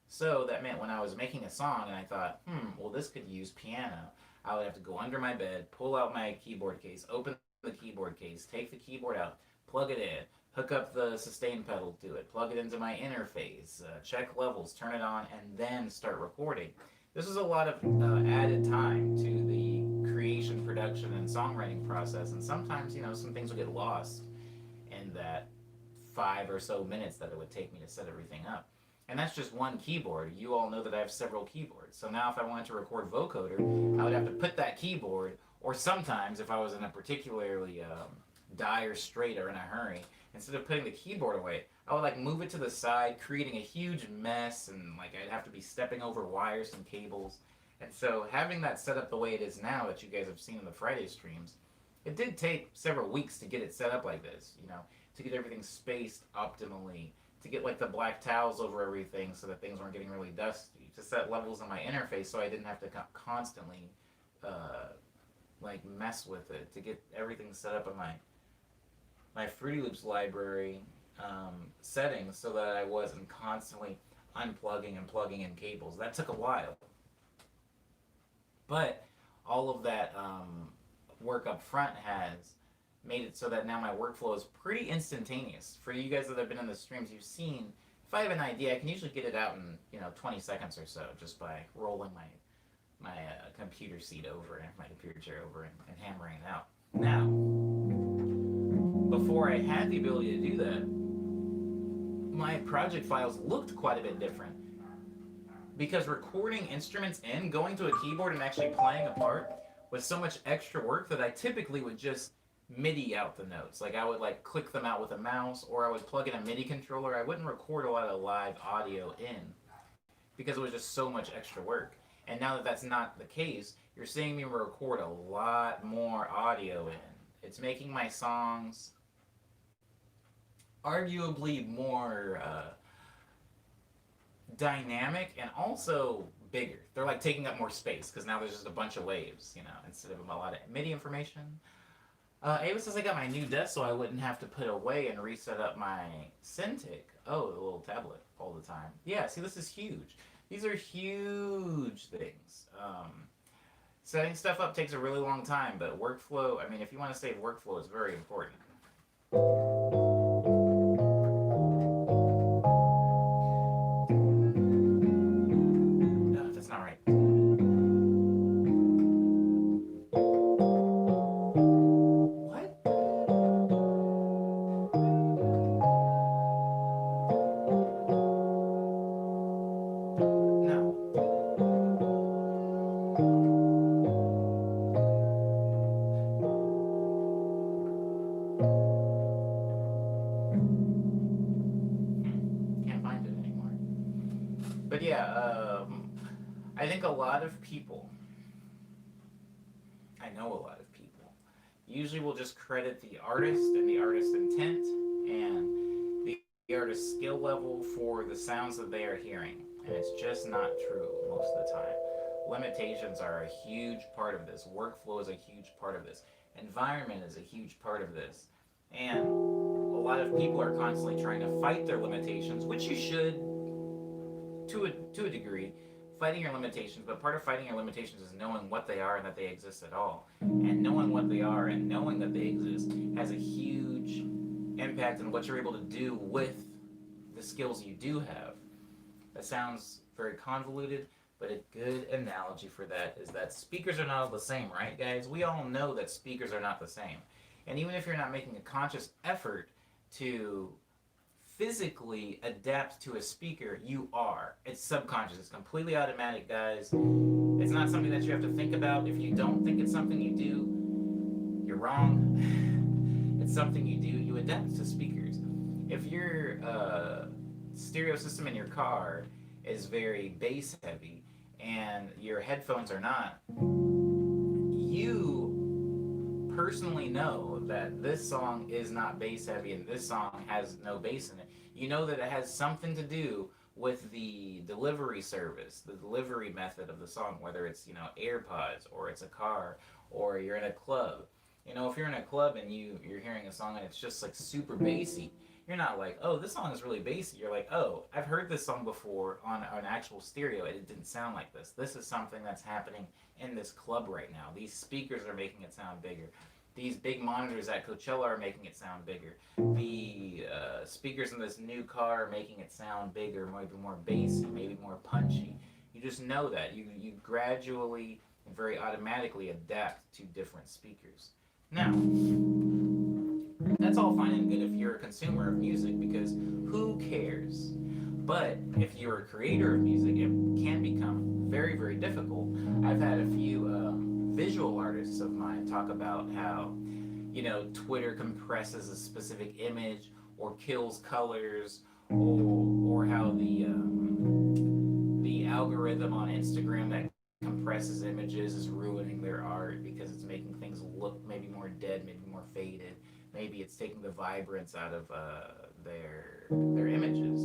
So that meant when I was making a song and I thought, well, this could use piano, I would have to go under my bed, pull out my keyboard case, open the keyboard case, take the keyboard out, plug it in, hook up the sustain pedal to it, plug it into my interface, check levels, turn it on, and then start recording. This is a lot of added time to the creation, production, and songwriting process, and sometimes, some things will get lost in that 5 or so minutes that it would take me to set everything up. And that's just one keyboard. You all know that I have several keyboards. So now if I wanted to record vocoder, I would have to put that keyboard, or sometimes if I was in a particularly dire strait or in a hurry, instead of putting the keyboard away, I would like move it to the side, creating a huge mess, and like I'd have to be stepping over wires and cables. And so having that set up the way it is now that you guys have seen in the Friday streams, it did take several weeks to get it set up like this, to get everything spaced optimally, to get like the black towels over everything so that things weren't getting really dusty, to set levels in my interface so I didn't have to constantly like mess with it, to get everything set up in my Fruity Loops library settings so that I wasn't constantly unplugging and plugging in cables. That took a while. But all of that work up front has made it so that now my workflow is pretty instantaneous. For you guys that have been in the streams, you've seen, if I have an idea, I can usually get it out in 20 seconds or so just by rolling my computer seat over, my computer chair over, and hammering it out. Now, before I had the ability to do that, my project files looked quite a bit different, because recording instruments in, going to a keyboard and actually playing a part was so much extra work that I typically would just MIDI out the notes. Like I would like click them out with a mouse, or I would plug in a MIDI controller. I wouldn't record a lot of live audio in because it was just so much extra work. And now that that's not the case, you're seeing me record a lot more audio in. It's making my songs arguably more dynamic and also bigger. They're like taking up more space because now there's just a bunch of waves, instead of a lot of MIDI information. Ava says I got my new desk so I wouldn't have to put away and reset up my Cintiq. Oh, the little tablet all the time. Yeah, see, this is huge. These are huge things. Setting stuff up takes a really long time, but workflow, if you want to save workflow, it's very important. No, that's not right. But yeah, I think a lot of people, I know a lot of people, usually will just credit the artist and the artist's intent and the artist's skill level for the sounds that they are hearing. And it's just not true most of the time. Limitations are a huge part of this. Workflow is a huge part of this. Environment is a huge part of this. And a lot of people are constantly trying to fight their limitations, which you should, to a degree, fighting your limitations, but part of fighting your limitations is knowing what they are and that they exist at all. And knowing what they are and knowing that they exist has a huge impact on what you're able to do with the skills you do have. That sounds very convoluted, but a good analogy for that is that speakers are not all the same, right, guys? We all know that speakers are not the same. And even if you're not making a conscious effort to physically adapt to a speaker, you are. It's subconscious. It's completely automatic, guys. It's not something that you have to think about. If you don't think it's something you do, you're wrong. It's something you do. You adapt to speakers. If your stereo system in your car is very bass heavy and your headphones are not, you personally know that this song is not bass heavy and this song has no bass in it. You know that it has something to do with the delivery service, the delivery method of the song, whether it's, AirPods or it's a car or you're in a club. If you're in a club and you're hearing a song and it's just like super bassy, you're not like, oh, this song is really bassy. You're like, oh, I've heard this song before on an actual stereo and it didn't sound like this. This is something that's happening in this club right now. These speakers are making it sound bigger. These big monitors at Coachella are making it sound bigger. The speakers in this new car are making it sound bigger, maybe more bassy, maybe more punchy. You just know that. You gradually and very automatically adapt to different speakers. Now, That's all fine and good if you're a consumer of music, because who cares? But if you're a creator of music, it can become very, very difficult. I've had a few visual artists of mine talk about how, Twitter compresses a specific image or kills colors, or how the algorithm on Instagram that compresses images is ruining their art because it's making things look maybe more dead, maybe more faded. Maybe it's taking the vibrance out of their images.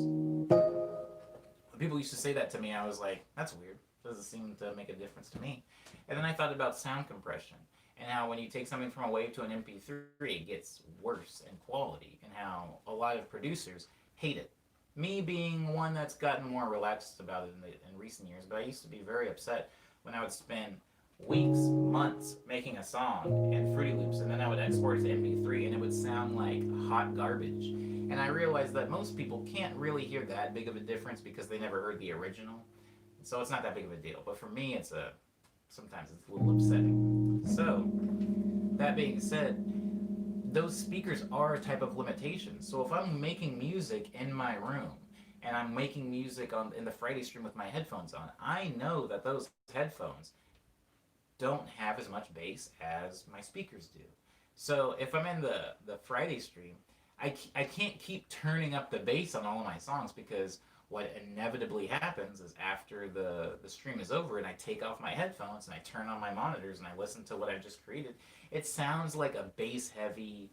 When people used to say that to me, I was like, that's weird. Doesn't seem to make a difference to me. And then I thought about sound compression and how when you take something from a WAV to an MP3, it gets worse in quality, and how a lot of producers hate it. Me being one that's gotten more relaxed about it in recent years, but I used to be very upset when I would spend weeks, months making a song in Fruity Loops, and then I would export it to MP3, and it would sound like hot garbage. And I realized that most people can't really hear that big of a difference because they never heard the original, so it's not that big of a deal. But for me, sometimes it's a little upsetting. So that being said, those speakers are a type of limitation. So if I'm making music in my room and I'm making music in the Friday stream with my headphones on, I know that those headphones don't have as much bass as my speakers do. So if I'm in the Friday stream, I can't keep turning up the bass on all of my songs, because what inevitably happens is after the stream is over and I take off my headphones and I turn on my monitors and I listen to what I've just created, it sounds like a bass heavy,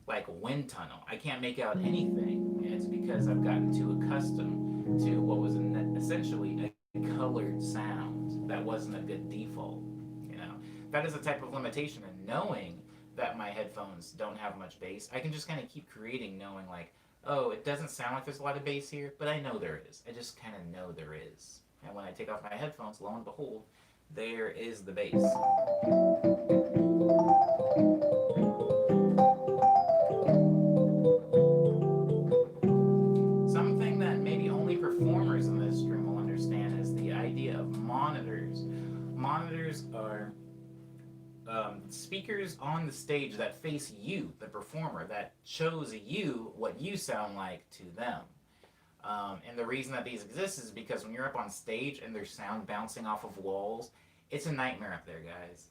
like wind tunnel. I can't make out anything, and it's because I've gotten too accustomed to what was essentially a colored sound that wasn't a good default. You know, that is a type of limitation, and knowing that my headphones don't have much bass, I can just kind of keep creating, knowing like, oh, it doesn't sound like there's a lot of bass here, but I know there is. I just kind of know there is. And when I take off my headphones, lo and behold, there is the bass. Something that maybe only performers in this stream will understand is the idea of monitors. Monitors are speakers on the stage that face you, the performer, that shows you what you sound like to them. And the reason that these exist is because when you're up on stage and there's sound bouncing off of walls, it's a nightmare up there, guys.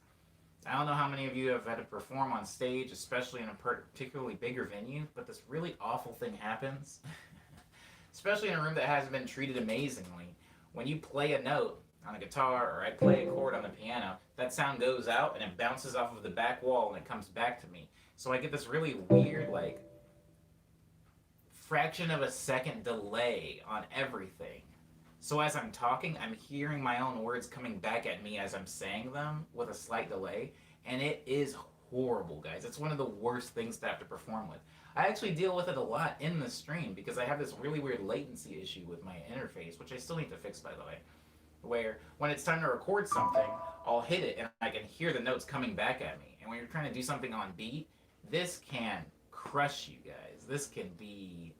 I don't know how many of you have had to perform on stage, especially in a particularly bigger venue, but this really awful thing happens, especially in a room that hasn't been treated amazingly. When you play a note on a guitar, or I play a chord on the piano, that sound goes out and it bounces off of the back wall and it comes back to me. So I get this really weird, like, fraction of a second delay on everything. So as I'm talking, I'm hearing my own words coming back at me as I'm saying them with a slight delay, and it is horrible, guys. It's one of the worst things to have to perform with. I actually deal with it a lot in the stream because I have this really weird latency issue with my interface, which I still need to fix, by the way, where when it's time to record something, I'll hit it and I can hear the notes coming back at me. And when you're trying to do something on beat, this can crush you guys. This can be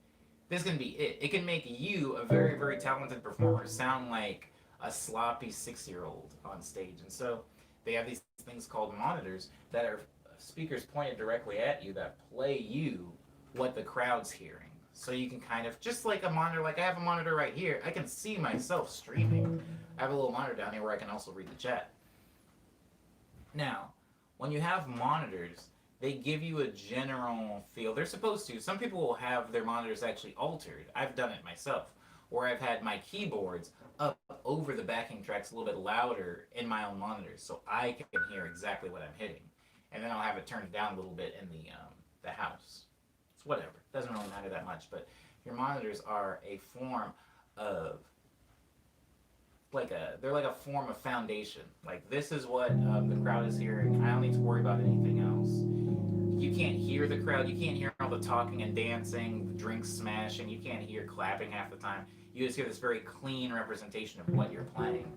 it. It can make you, a very, very talented performer, sound like a sloppy 6-year-old on stage. And so they have these things called monitors that are speakers pointed directly at you that play you what the crowd's hearing. So you can kind of, just like a monitor, like I have a monitor right here, I can see myself streaming. I have a little monitor down here where I can also read the chat. Now, when you have monitors, they give you a general feel. They're supposed to. Some people will have their monitors actually altered. I've done it myself, where I've had my keyboards up over the backing tracks a little bit louder in my own monitors, so I can hear exactly what I'm hitting. And then I'll have it turned down a little bit in the house. It's whatever. It doesn't really matter that much. But your monitors are a form of they're like a form of foundation. Like, this is what the crowd is hearing. I don't need to worry about anything else. You can't hear the crowd. You can't hear all the talking and dancing, drinks smashing. You can't hear clapping half the time. You just hear this very clean representation of what you're playing.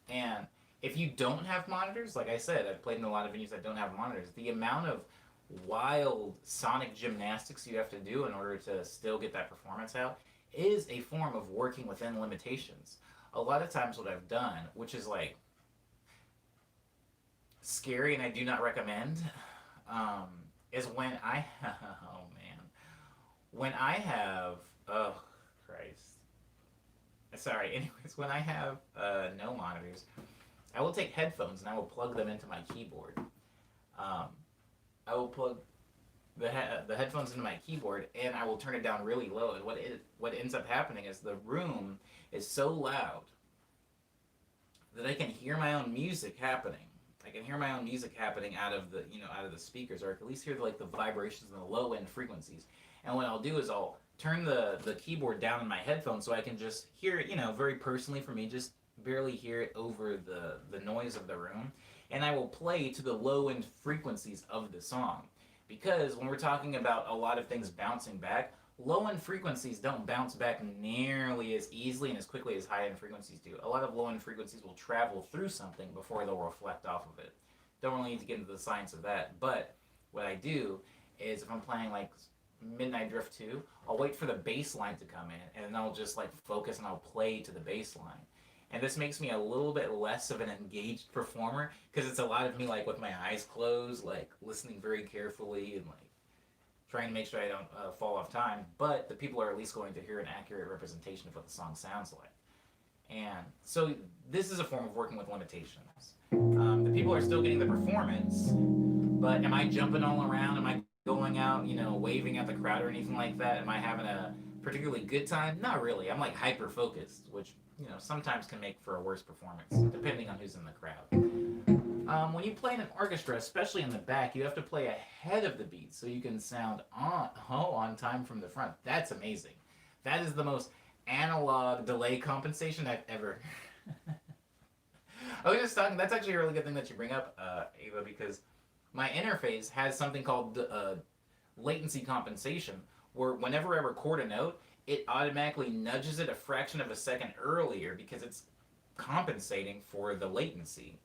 And if you don't have monitors, like I said, I've played in a lot of venues that don't have monitors. The amount of wild sonic gymnastics you have to do in order to still get that performance out is a form of working within limitations. A lot of times what I've done, which is like scary and I do not recommend, is when I oh man, when I have oh Christ, sorry. Anyways, when I have no monitors, I will take headphones and I will plug them into my keyboard. Um, I will plug the headphones into my keyboard and I will turn it down really low. And what ends up happening is the room is so loud that I can hear my own music happening. I can hear my own music happening out of the out of the speakers, or I can at least hear like the vibrations and the low end frequencies. And what I'll do is I'll turn the keyboard down in my headphones so I can just hear it, very personally for me, just barely hear it over the noise of the room. And I will play to the low end frequencies of the song. Because when we're talking about a lot of things bouncing back, low end frequencies don't bounce back nearly as easily and as quickly as high end frequencies do. A lot of low end frequencies will travel through something before they'll reflect off of it. Don't really need to get into the science of that, but what I do is if I'm playing like Midnight Drift 2, I'll wait for the bass line to come in and then I'll just like focus and I'll play to the bass line. And this makes me a little bit less of an engaged performer because it's a lot of me like with my eyes closed, like listening very carefully and like trying to make sure I don't fall off time, but the people are at least going to hear an accurate representation of what the song sounds like. And so this is a form of working with limitations. The people are still getting the performance, but am I jumping all around? Am I going out, waving at the crowd or anything like that? Am I having a particularly good time? Not really. I'm like hyper focused, which sometimes can make for a worse performance, depending on who's in the crowd. When you play in an orchestra, especially in the back, you have to play ahead of the beat so you can sound on time from the front. That's amazing. That is the most analog delay compensation I've ever. I was just talking. That's actually a really good thing that you bring up, Ava, because my interface has something called latency compensation, where whenever I record a note, it automatically nudges it a fraction of a second earlier because it's compensating for the latency.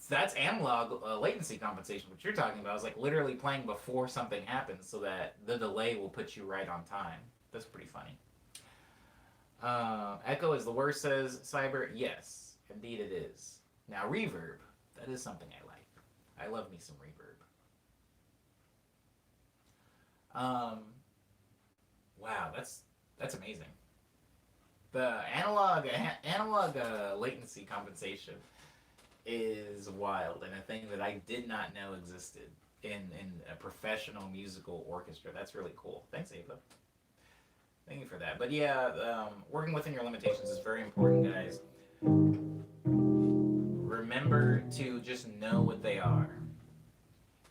That's analog latency compensation. What you're talking about is like literally playing before something happens so that the delay will put you right on time. That's pretty funny. Echo is the worst, says Cyber. Yes, indeed it is. Now reverb, that is something I like. I love me some reverb. Wow, that's amazing. The analog latency compensation is wild and a thing that I did not know existed in a professional musical orchestra. That's really cool. Thanks, Ava. Thank you for that. But yeah, working within your limitations is very important, guys. Remember to just know what they are.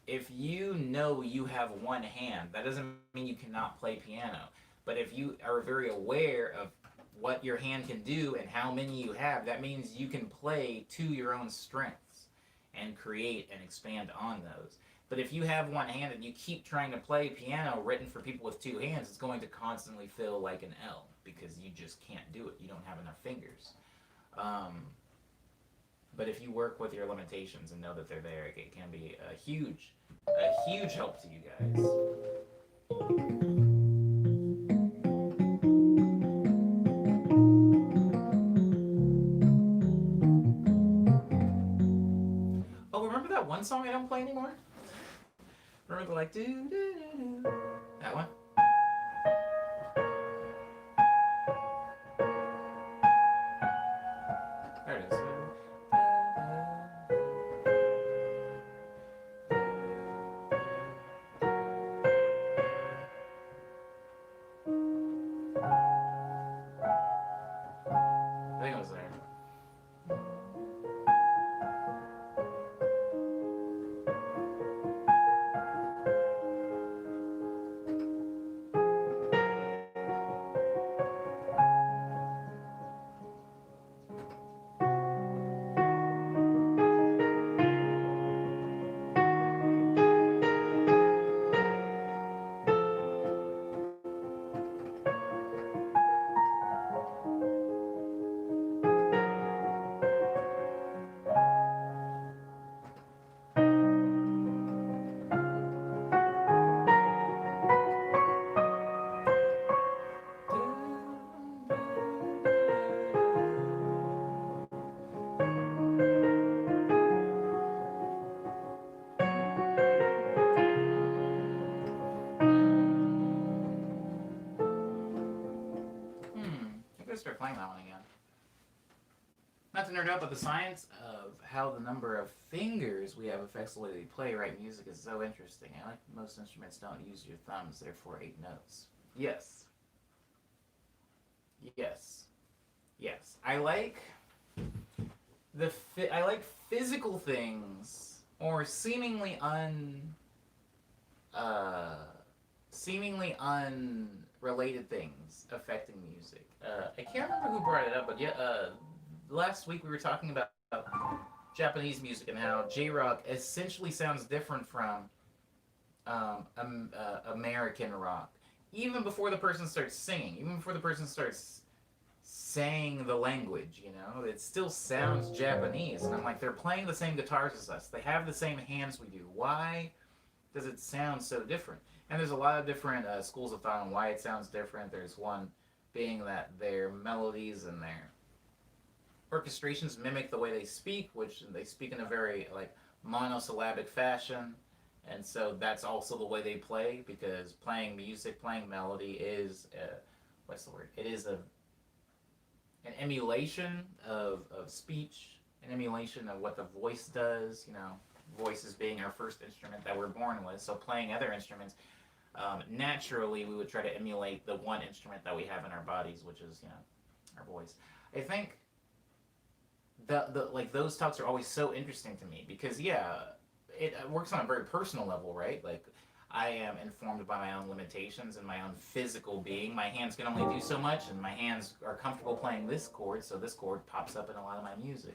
If you know you have one hand, that doesn't mean you cannot play piano. But if you are very aware of what your hand can do and how many you have, that means you can play to your own strengths and create and expand on those. But if you have one hand and you keep trying to play piano written for people with two hands, it's going to constantly feel like an L because you just can't do it. You don't have enough fingers. But if you work with your limitations and know that they're there, it can be a huge help to you guys. Oh, remember that one song I don't play anymore? Remember the like do do do do? That one? There it is. I think it was there. start playing that one again. Not to nerd out, but the science of how the number of fingers we have affects the way that we play, right? Music is so interesting. I like most instruments don't use your thumbs, therefore 8 notes. Yes. Yes. Yes. I like physical things or uh seemingly unrelated things affecting music. I can't remember who brought it up, but yeah, last week we were talking about Japanese music and how J rock essentially sounds different from American rock. Even before the person starts singing, even before the person starts saying the language, it still sounds Japanese. And I'm like, they're playing the same guitars as us. They have the same hands we do. Why does it sound so different? And there's a lot of different schools of thought on why it sounds different. There's one being that their melodies and their orchestrations mimic the way they speak, which they speak in a very like monosyllabic fashion, and so that's also the way they play because playing music, playing melody is what's the word? It is an emulation of speech, an emulation of what the voice does. Voices being our first instrument that we're born with. So playing other instruments, naturally we would try to emulate the one instrument that we have in our bodies, which is our voice. I think the like those talks are always so interesting to me because it works on a very personal level, right? Like I am informed by my own limitations and my own physical being. My hands can only do so much, and my hands are comfortable playing this chord, so this chord pops up in a lot of my music.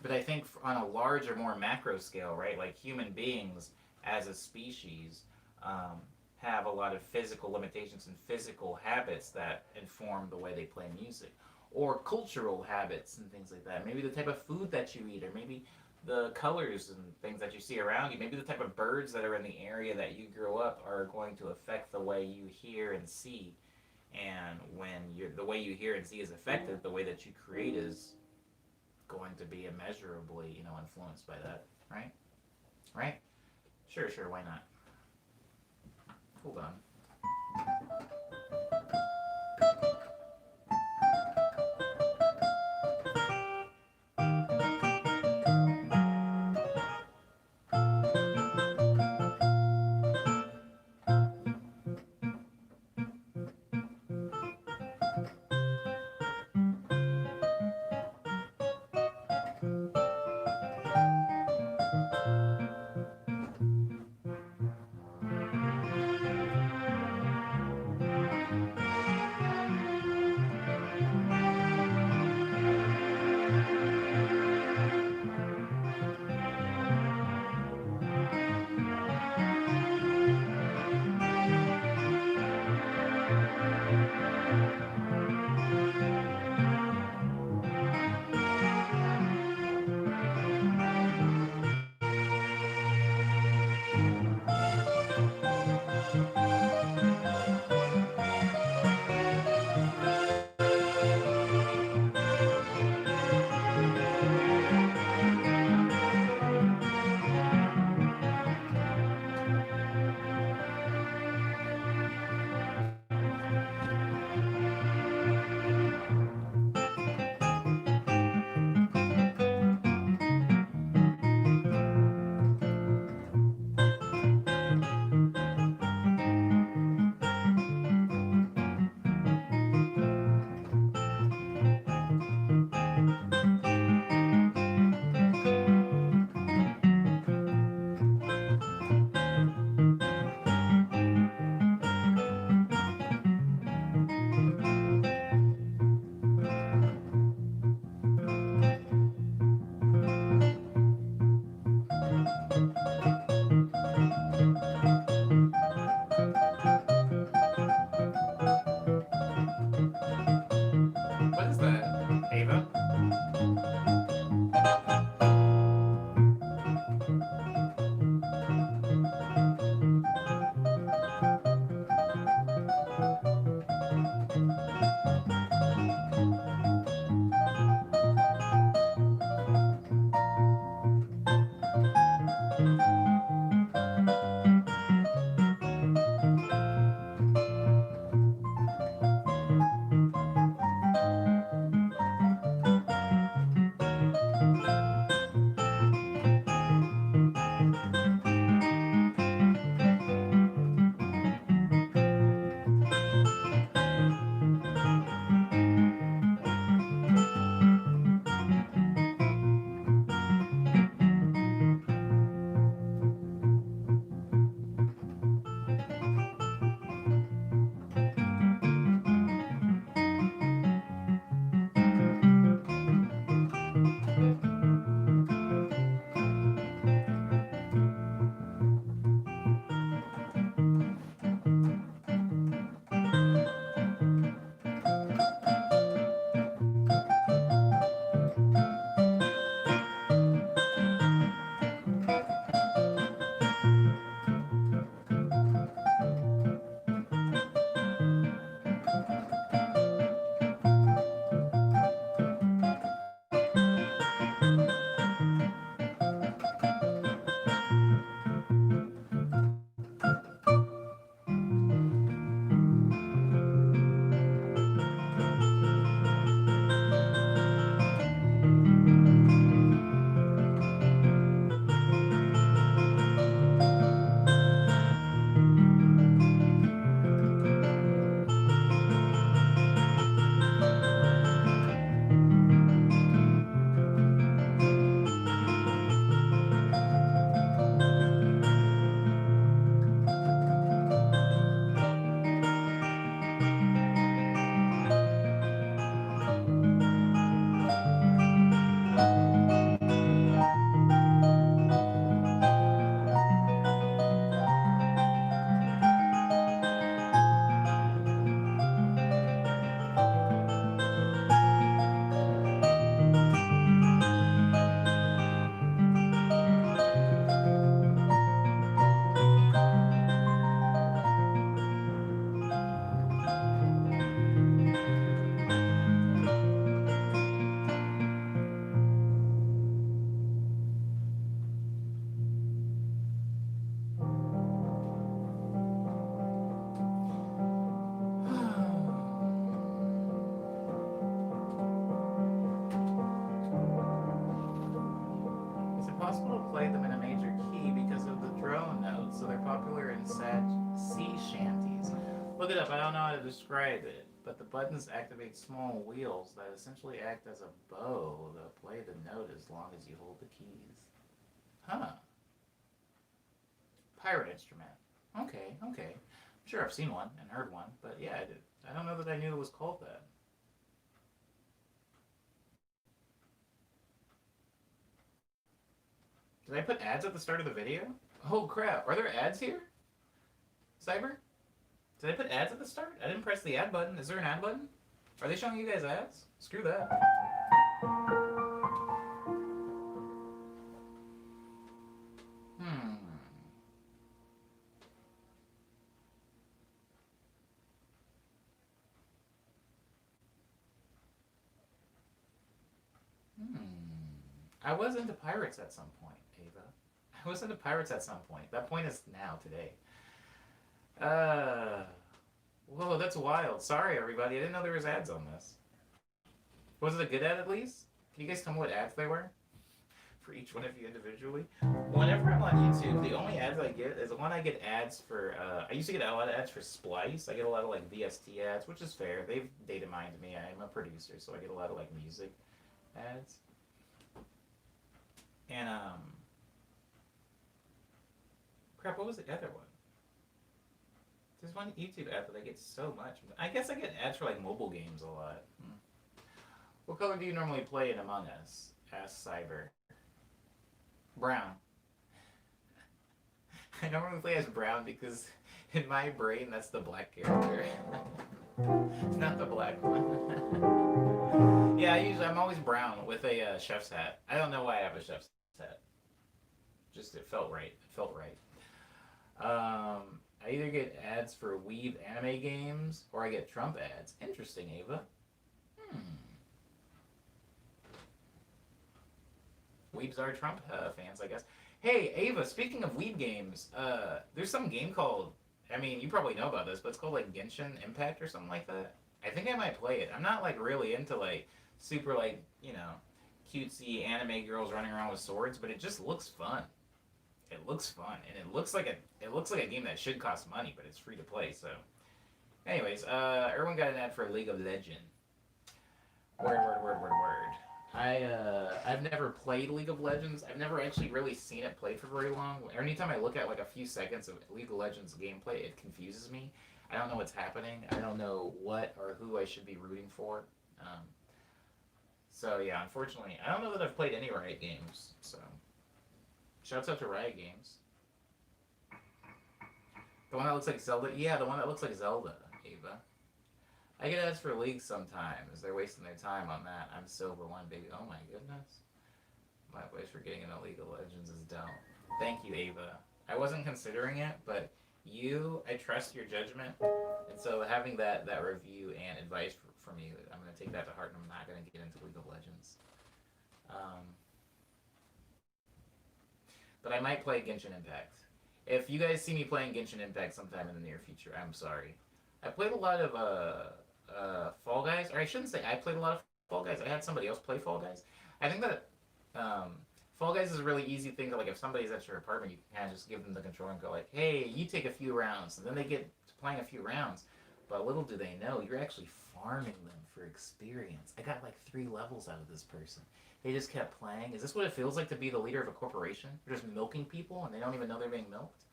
But I think on a larger, more macro scale, right? Like human beings as a species have a lot of physical limitations and physical habits that inform the way they play music, or cultural habits and things like that. Maybe the type of food that you eat, or maybe the colors and things that you see around you. Maybe the type of birds that are in the area that you grew up are going to affect the way you hear and see. And when the way you hear and see is affected, the way that you create is going to be immeasurably, influenced by that, right? Right? Sure, why not? Hold on. and sea shanties. Look it up. I don't know how to describe it, but the buttons activate small wheels that essentially act as a bow that play the note as long as you hold the keys. Huh. Pirate instrument. Okay, okay. I'm sure I've seen one and heard one, but yeah, I don't know that I knew it was called that. Did I put ads at the start of the video? Oh crap, are there ads here? Cyber? Did I put ads at the start? I didn't press the ad button. Is there an ad button? Are they showing you guys ads? Screw that. Hmm. Hmm. I was into pirates at some point, Ava. I was into pirates at some point. That point is now, today. Uh. Whoa, that's wild. Sorry, everybody. I didn't know there was ads on this. Was it a good ad at least? Can you guys tell me what ads they were? For each one of you individually? Whenever I'm on YouTube, the only ads I get is when I get ads for, I used to get a lot of ads for Splice. I get a lot of like VST ads, which is fair. They've data mined me. I'm a producer, so I get a lot of like music ads. And, crap, what was the other one? There's one YouTube ad that I get so much. I guess I get ads for like mobile games a lot. What color do you normally play in Among Us? Asked Cyber. Brown. I normally play as brown because in my brain that's the black character. Not the black one. Yeah, I'm always brown with a chef's hat. I don't know why I have a chef's hat. Just it felt right. It felt right. I either get ads for Weeb anime games or I get Trump ads. Interesting, Ava. Weebs are Trump fans, I guess. Hey, Ava, speaking of Weeb games, there's some game called, I mean, you probably know about this, but it's called like Genshin Impact or something like that. I think I might play it. I'm not like really into like super like, cutesy anime girls running around with swords, but it just looks fun. It looks fun, and it looks like a game that should cost money, but it's free to play. So, anyways, everyone got an ad for League of Legends. Word. I've never played League of Legends. I've never actually really seen it played for very long. Anytime I look at like a few seconds of League of Legends gameplay, it confuses me. I don't know what's happening. I don't know what or who I should be rooting for. So yeah, unfortunately, I don't know that I've played any Riot games. So. Shouts out to Riot Games. The one that looks like Zelda? Yeah, the one that looks like Zelda, Ava. I get ads for League sometimes. They're wasting their time on that. I'm Silver 1, baby. Oh my goodness. My wish for getting into League of Legends is dumb. Thank you, Ava. I wasn't considering it, but I trust your judgment. And so having that review and advice from you, I'm going to take that to heart and I'm not going to get into League of Legends. But I might play Genshin Impact. If you guys see me playing Genshin Impact sometime in the near future, I'm sorry. I played a lot of Fall Guys, or I shouldn't say I played a lot of Fall Guys. I had somebody else play Fall Guys. I think that Fall Guys is a really easy thing to, like, if somebody's at your apartment, you can kind of just give them the controller and go like, hey, you take a few rounds, and then they get to playing a few rounds. But little do they know, you're actually farming them for experience. I got like 3 levels out of this person. They just kept playing. Is this what it feels like to be the leader of a corporation? They're just milking people and they don't even know they're being milked?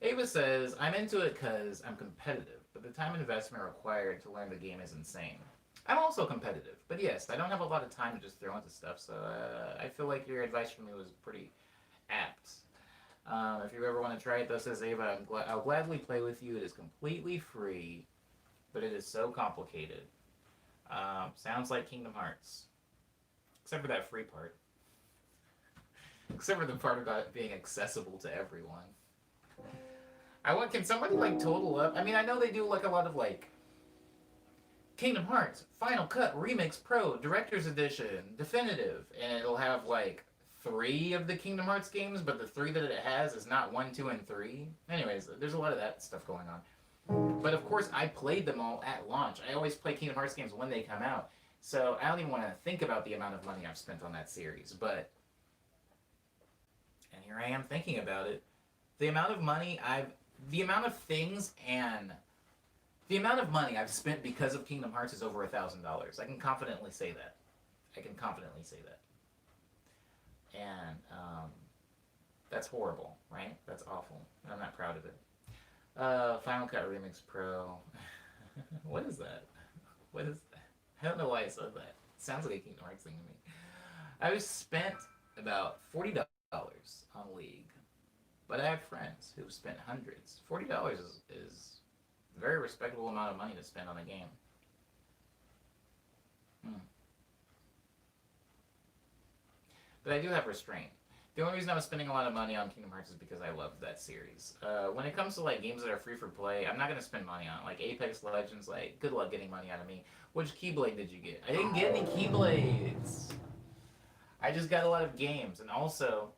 Ava says, I'm into it because I'm competitive, but the time and investment required to learn the game is insane. I'm also competitive, but yes, I don't have a lot of time to just throw into stuff, so I feel like your advice for me was pretty apt. If you ever want to try it, though, says Ava, I'll gladly play with you. It is completely free, but it is so complicated. Sounds like Kingdom Hearts. Except for that free part. Except for the part about it being accessible to everyone. Can somebody like total up? I mean, I know they do like a lot of like Kingdom Hearts, Final Cut, Remix Pro, Director's Edition, Definitive, and it'll have like 3 of the Kingdom Hearts games, but the 3 that it has is not 1, 2, and 3. Anyways, there's a lot of that stuff going on. But of course, I played them all at launch. I always play Kingdom Hearts games when they come out. So I don't even want to think about the amount of money I've spent on that series. And here I am thinking about it. The amount of money I've the amount of things and the amount of money I've spent because of Kingdom Hearts is over $1,000. I can confidently say that. I can confidently say that. And that's horrible, right? That's awful. I'm not proud of it. Final Cut Remix Pro. What is that? What is that? I don't know why I said that. It sounds like a Kingdom Hearts thing to me. I've spent about $40 on League, but I have friends who've spent hundreds. $40 is a very respectable amount of money to spend on a game. Hmm. But I do have restraint. The only reason I was spending a lot of money on Kingdom Hearts is because I loved that series. When it comes to like games that are free for play, I'm not gonna spend money on it. Like Apex Legends. Like, good luck getting money out of me. Which Keyblade did you get? I didn't get any Keyblades. I just got a lot of games, and also,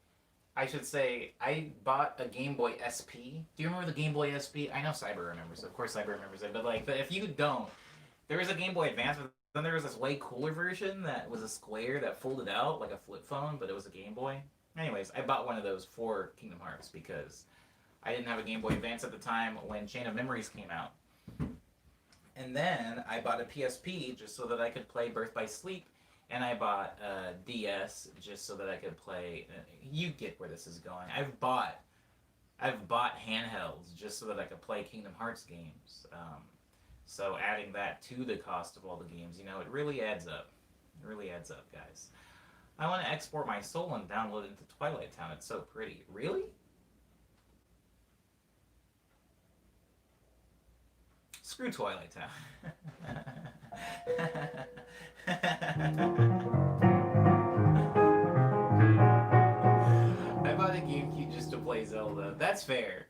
I should say, I bought a Game Boy SP. Do you remember the Game Boy SP? I know Cyber remembers it. Of course, Cyber remembers it. But like, if you don't, there was a Game Boy Advance. But then there was this way cooler version that was a square that folded out like a flip phone, but it was a Game Boy. Anyways, I bought one of those for Kingdom Hearts because I didn't have a Game Boy Advance at the time when Chain of Memories came out. And then I bought a PSP just so that I could play Birth by Sleep, and I bought a DS just so that I could play. You get where this is going. I've bought handhelds just so that I could play Kingdom Hearts games. So adding that to the cost of all the games, it really adds up. It really adds up, guys. I want to export my soul and download it into Twilight Town. It's so pretty. Really? Screw Twilight Town. I bought a GameCube just to play Zelda. That's fair.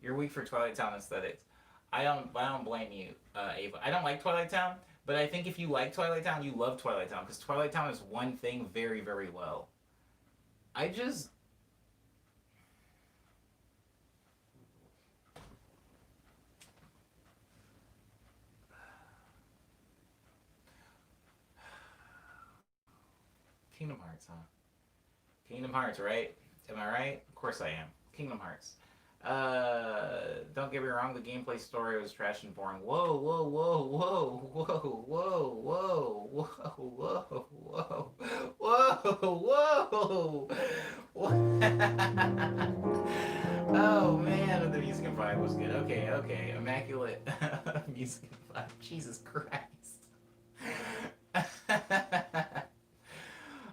You're weak for Twilight Town aesthetics. I don't blame you, Ava. I don't like Twilight Town, but I think if you like Twilight Town, you love Twilight Town because Twilight Town is one thing very, very well. I just Kingdom Hearts, huh? Kingdom Hearts, right? Am I right? Of course I am. Kingdom Hearts. Don't get me wrong, the gameplay story was trash and boring. Whoa, whoa, whoa, whoa, whoa, whoa, whoa, whoa, whoa, whoa, whoa, whoa. Oh man, the music and vibe was good. Okay, okay, immaculate music and vibe. Jesus Christ.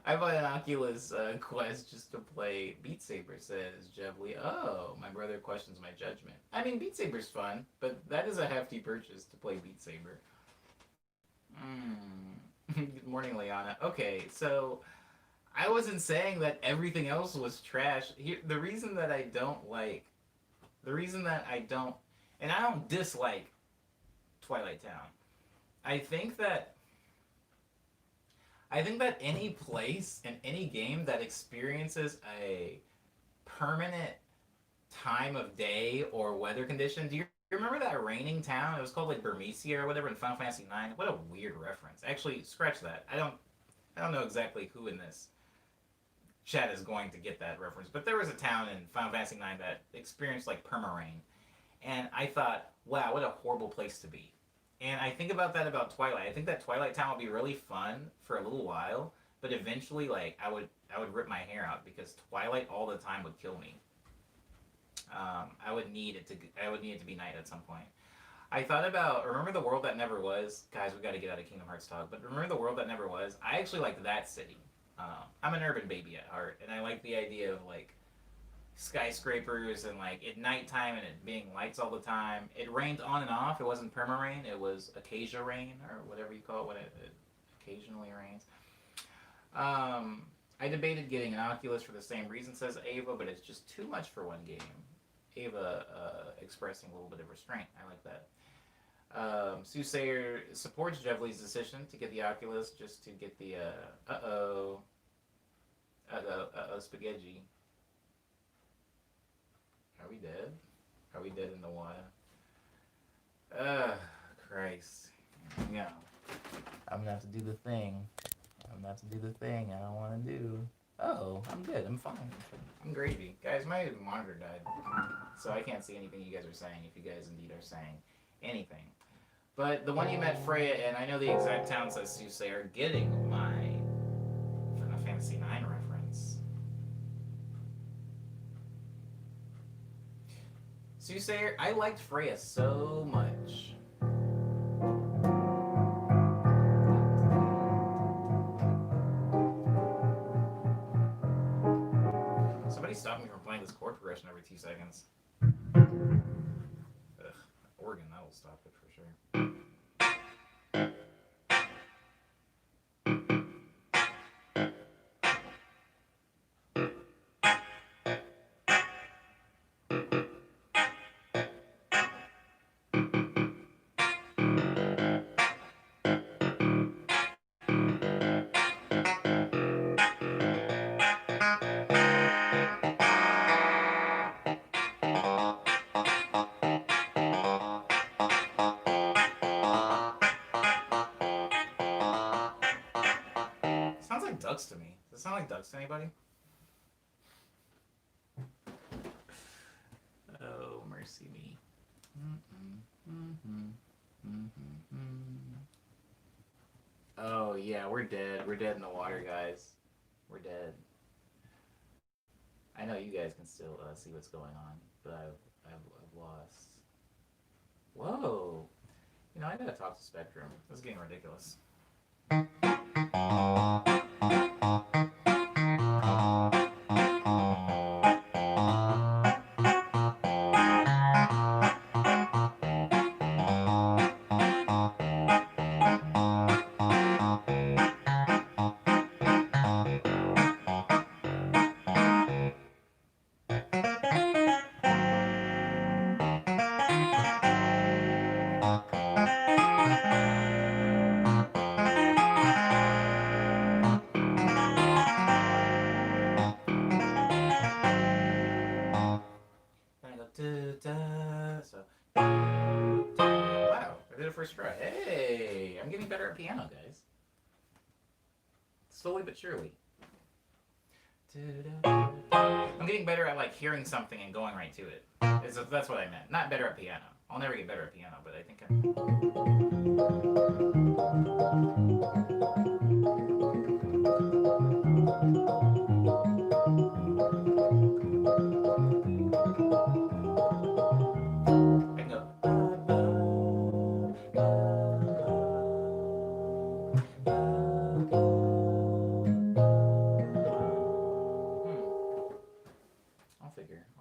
I bought an Oculus Quest just to play Beat Saber, says Jevly. Oh, my brother questions my judgment. I mean, Beat Saber's fun, but that is a hefty purchase to play Beat Saber. Good morning, Liana. Okay, so I wasn't saying that everything else was trash. Here, the reason that I don't, and I don't dislike Twilight Town. I think that I think that any place and any game that experiences a permanent time of day or weather condition. Do you remember that raining town? It was called like Bermesia or whatever in Final Fantasy IX. What a weird reference. Actually, scratch that. I don't know exactly who in this chat is going to get that reference, but there was a town in Final Fantasy IX that experienced like perma rain, and I thought, wow, what a horrible place to be. And I think about that about Twilight. I think that Twilight Town would be really fun for a little while, but eventually, like I would rip my hair out because Twilight all the time would kill me. I would need it to be night at some point. I thought about remember the world that never was, guys. We got to get out of Kingdom Hearts talk, but remember the world that never was. I actually liked that city. I'm an urban baby at heart, and I like the idea of like skyscrapers and like at nighttime and it being lights all the time. It rained on and off. It wasn't perma rain. It was occasional rain or whatever you call it when it occasionally rains. I debated getting an Oculus for the same reason, says Ava, but it's just too much for one game. Ava expressing a little bit of restraint. I like that. Soothsayer supports Jevley's decision to get the Oculus just to get the spaghetti. Are we dead? Are we dead in the water? Christ. Yeah. I'm gonna have to do the thing. I don't want to do. Oh, I'm good. I'm fine. I'm gravy. Guys, my monitor died, so I can't see anything you guys are saying, if you guys indeed are saying anything. But the one you met Freya in, I know the exact towns that Susei are getting my Final Fantasy IX reference. Susei, I liked Freya so much. Somebody stop me from playing this chord progression every 2 seconds. Ugh, organ, that'll stop it for sure. Sounds like ducks to me. Does it sound like ducks to anybody? Oh, mercy me. Oh, yeah, we're dead. We're dead in the water, guys. We're dead. I know you guys can still see what's going on, but I've lost. Whoa. You know, I gotta talk to Spectrum. This is getting ridiculous. Then I go so wow, I did it first try. Hey, I'm getting better at piano, guys. Slowly but surely. I'm getting better at like hearing something and going right to it. That's what I meant. Not better at piano. I'll never get better at piano, but I think I can go.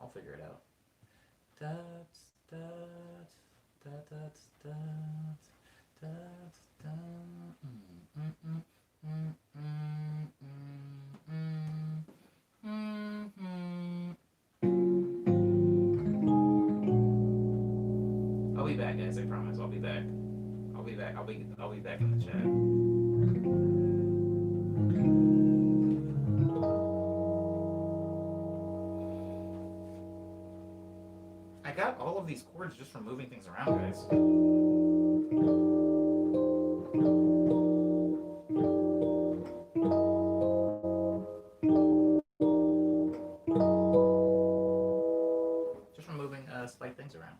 I'll figure it out. Dots, dots, dots, dots, dots, dots, dots. I'll be back, guys. I promise. I'll be back. I'll be back. I'll be back in the chat. I got all of these chords just from moving things around, guys. Just from moving slight things around.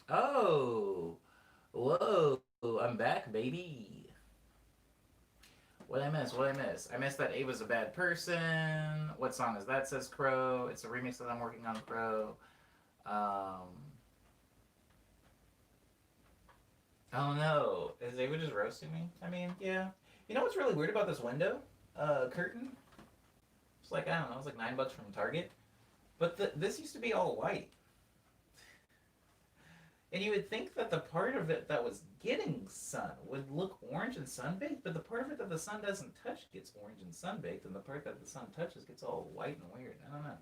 Oh, whoa! I'm back, baby. What I miss? What I miss? I missed that Ava's a bad person. What song is that? Says Crow. It's a remix that I'm working on, Crow. Oh no, is Ava just roasting me? I mean, yeah. You know what's really weird about this window? Curtain. It's like I don't know. It's like $9 from Target, but this used to be all white. And you would think that the part of it that was getting sun would look orange and sun-baked, but the part of it that the sun doesn't touch gets orange and sun-baked, and the part that the sun touches gets all white and weird. I don't know.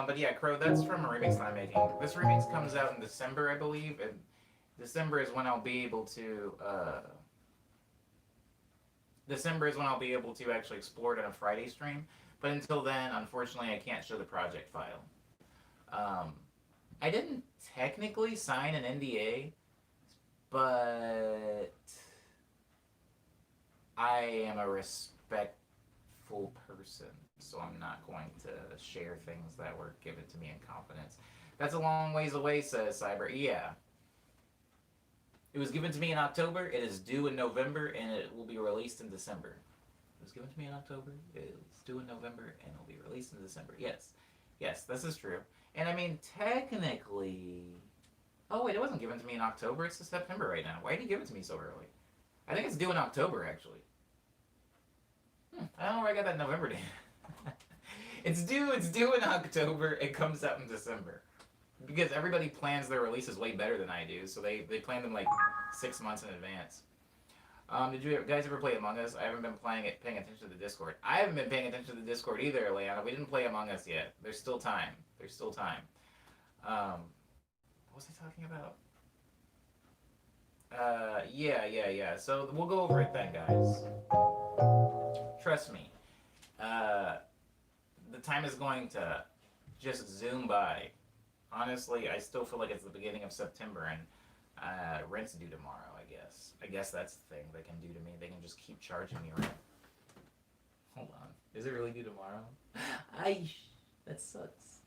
But yeah, Crow, that's from a remix that I'm making. This remix comes out in December, I believe, and December is when I'll be able to December is when I'll be able to actually explore it on a Friday stream. But until then, unfortunately, I can't show the project file. Um, I didn't technically sign an NDA, but I am a respectful person, so I'm not going to share things that were given to me in confidence. That's a long ways away, says Cyber. Yeah. It was given to me in October, it is due in November, and it will be released in December. It was given to me in October, it was due in November, and it will be released in December. Yes. Yes, this is true. And I mean, technically. Oh, wait, it wasn't given to me in October, it's September right now. Why did you give it to me so early? I think it's due in October, actually. I don't know where I got that November date. It's due in October. It comes out in December. Because everybody plans their releases way better than I do, so they plan them like 6 months in advance. Did you guys ever play Among Us? I haven't been paying attention to the Discord. I haven't been paying attention to the Discord either, Leanna. We didn't play Among Us yet. There's still time. There's still time. What was I talking about? Yeah. So we'll go over it then, guys. Trust me. Uh, the time is going to just zoom by. Honestly, I still feel like it's the beginning of September, and rent's due tomorrow, I guess. I guess that's the thing they can do to me. They can just keep charging me rent. Hold on. Is it really due tomorrow? That sucks.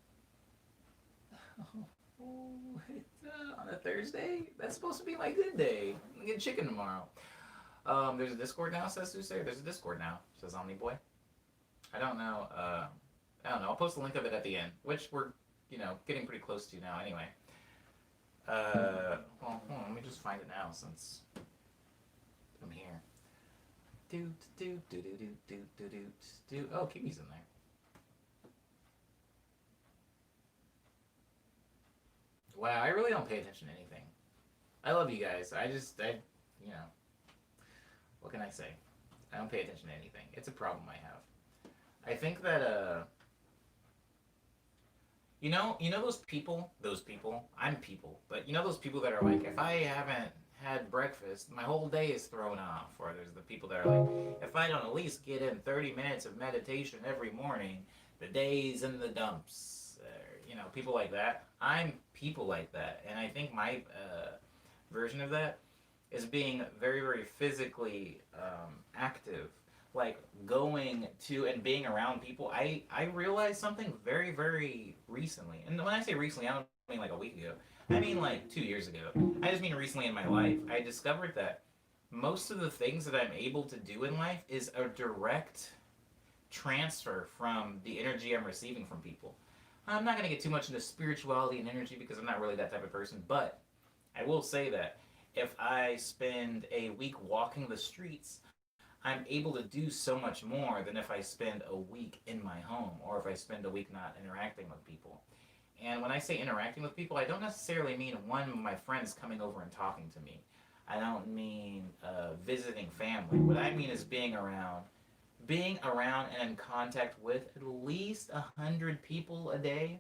Oh, it's on a Thursday? That's supposed to be my good day. I'm get chicken tomorrow. There's a Discord now, says Suser. There's a Discord now, says Omniboy. I don't know. I don't know. I'll post the link of it at the end, which we're, getting pretty close to now anyway. Well, hold on. Let me just find it now since I'm here. Oh, Kiwi's in there. Wow, I really don't pay attention to anything. I love you guys. What can I say? I don't pay attention to anything. It's a problem I have. I think that, those people, I'm people, but those people that are like, if I haven't had breakfast, my whole day is thrown off. Or there's the people that are like, if I don't at least get in 30 minutes of meditation every morning, the day's in the dumps. People like that. I'm people like that. And I think my version of that is being very, very physically active. Like going to and being around people. I realized something very, very recently. And when I say recently, I don't mean like a week ago. I mean like 2 years ago. I just mean recently in my life. I discovered that most of the things that I'm able to do in life is a direct transfer from the energy I'm receiving from people. I'm not going to get too much into spirituality and energy because I'm not really that type of person, but I will say that if I spend a week walking the streets, I'm able to do so much more than if I spend a week in my home or if I spend a week not interacting with people. And when I say interacting with people, I don't necessarily mean one of my friends coming over and talking to me. I don't mean visiting family. What I mean is being around and in contact with at least 100 people a day.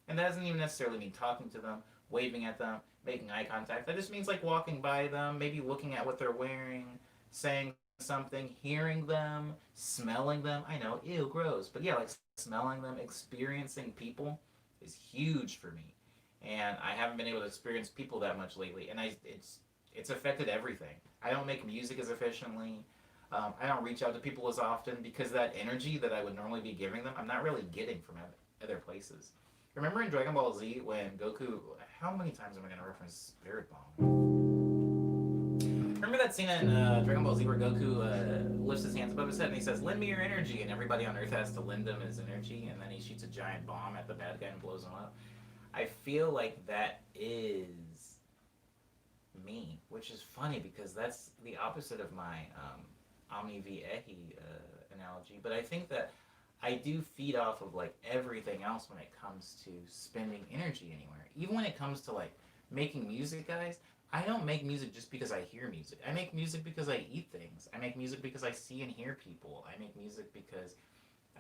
And that doesn't even necessarily mean talking to them, waving at them, making eye contact. That just means like walking by them, maybe looking at what they're wearing, saying something, hearing them, smelling them. I know, ew, gross. But yeah, like smelling them, experiencing people is huge for me. And I haven't been able to experience people that much lately. And it's affected everything. I don't make music as efficiently. I don't reach out to people as often because that energy that I would normally be giving them, I'm not really getting from other places. Remember in Dragon Ball Z when Goku... How many times am I going to reference Spirit Bomb? Remember that scene in Dragon Ball Z where Goku lifts his hands above his head and he says, "Lend me your energy," and everybody on Earth has to lend him his energy, and then he shoots a giant bomb at the bad guy and blows him up? I feel like that is me, which is funny because that's the opposite of my Omni v Ehi analogy, but I think that I do feed off of like everything else when it comes to spending energy anywhere. Even when it comes to like making music, guys, I don't make music just because I hear music. I make music because I eat things. I make music because I see and hear people. I make music because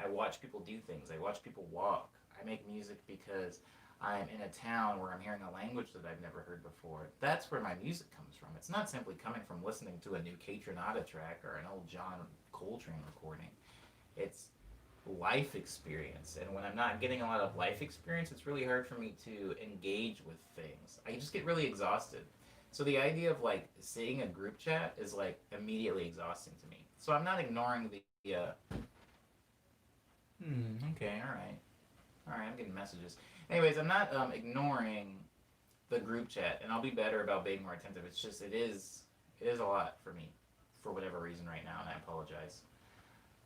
I watch people do things. I watch people walk. I make music because I'm in a town where I'm hearing a language that I've never heard before. That's where my music comes from. It's not simply coming from listening to a new Kate Renata track or an old John Coltrane recording. It's life experience. And when I'm not getting a lot of life experience, it's really hard for me to engage with things. I just get really exhausted. So the idea of like seeing a group chat is like immediately exhausting to me. So I'm not ignoring okay, all right. All right, I'm getting messages. Anyways, I'm not ignoring the group chat, and I'll be better about being more attentive. It's just it is a lot for me, for whatever reason right now, and I apologize.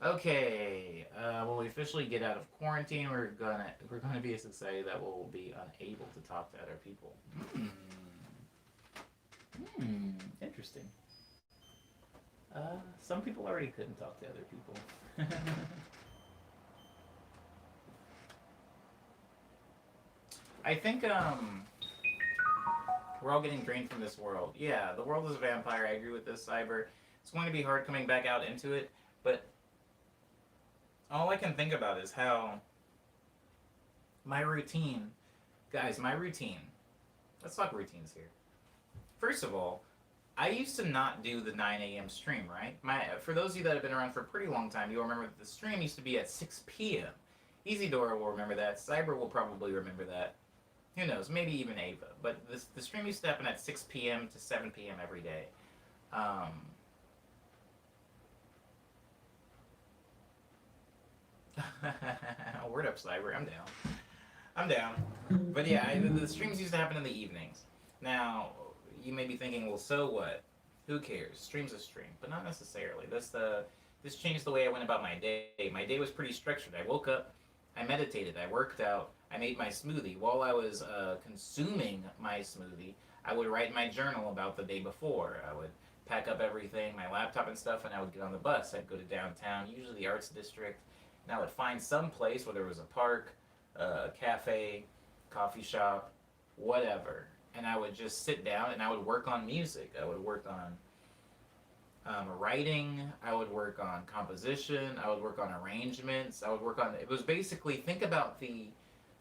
Okay, when we officially get out of quarantine, we're gonna be a society that will be unable to talk to other people. Hmm. Interesting. Some people already couldn't talk to other people. I think we're all getting drained from this world. Yeah, the world is a vampire. I agree with this, Cyber. It's going to be hard coming back out into it, but all I can think about is how my routine, guys, my routine. Let's talk routines here. First of all, I used to not do the 9 a.m. stream, right? For those of you that have been around for a pretty long time, you'll remember that the stream used to be at 6 p.m. Easy Dora will remember that. Cyber will probably remember that. Who knows? Maybe even Ava. But the stream used to happen at 6 p.m. to 7 p.m. every day. Um, Word up, Cyber. I'm down. I'm down. But yeah, the streams used to happen in the evenings. Now, you may be thinking, well, so what? Who cares? Stream's a stream, but not necessarily. This changed the way I went about my day. My day was pretty structured. I woke up, I meditated, I worked out, I made my smoothie. While I was consuming my smoothie, I would write in my journal about the day before. I would pack up everything, my laptop and stuff, and I would get on the bus. I'd go to downtown, usually the arts district, and I would find some place, whether it was a park, a cafe, coffee shop, whatever. And I would just sit down and I would work on music. I would work on writing. I would work on composition. I would work on arrangements. I would work on. It was basically think about the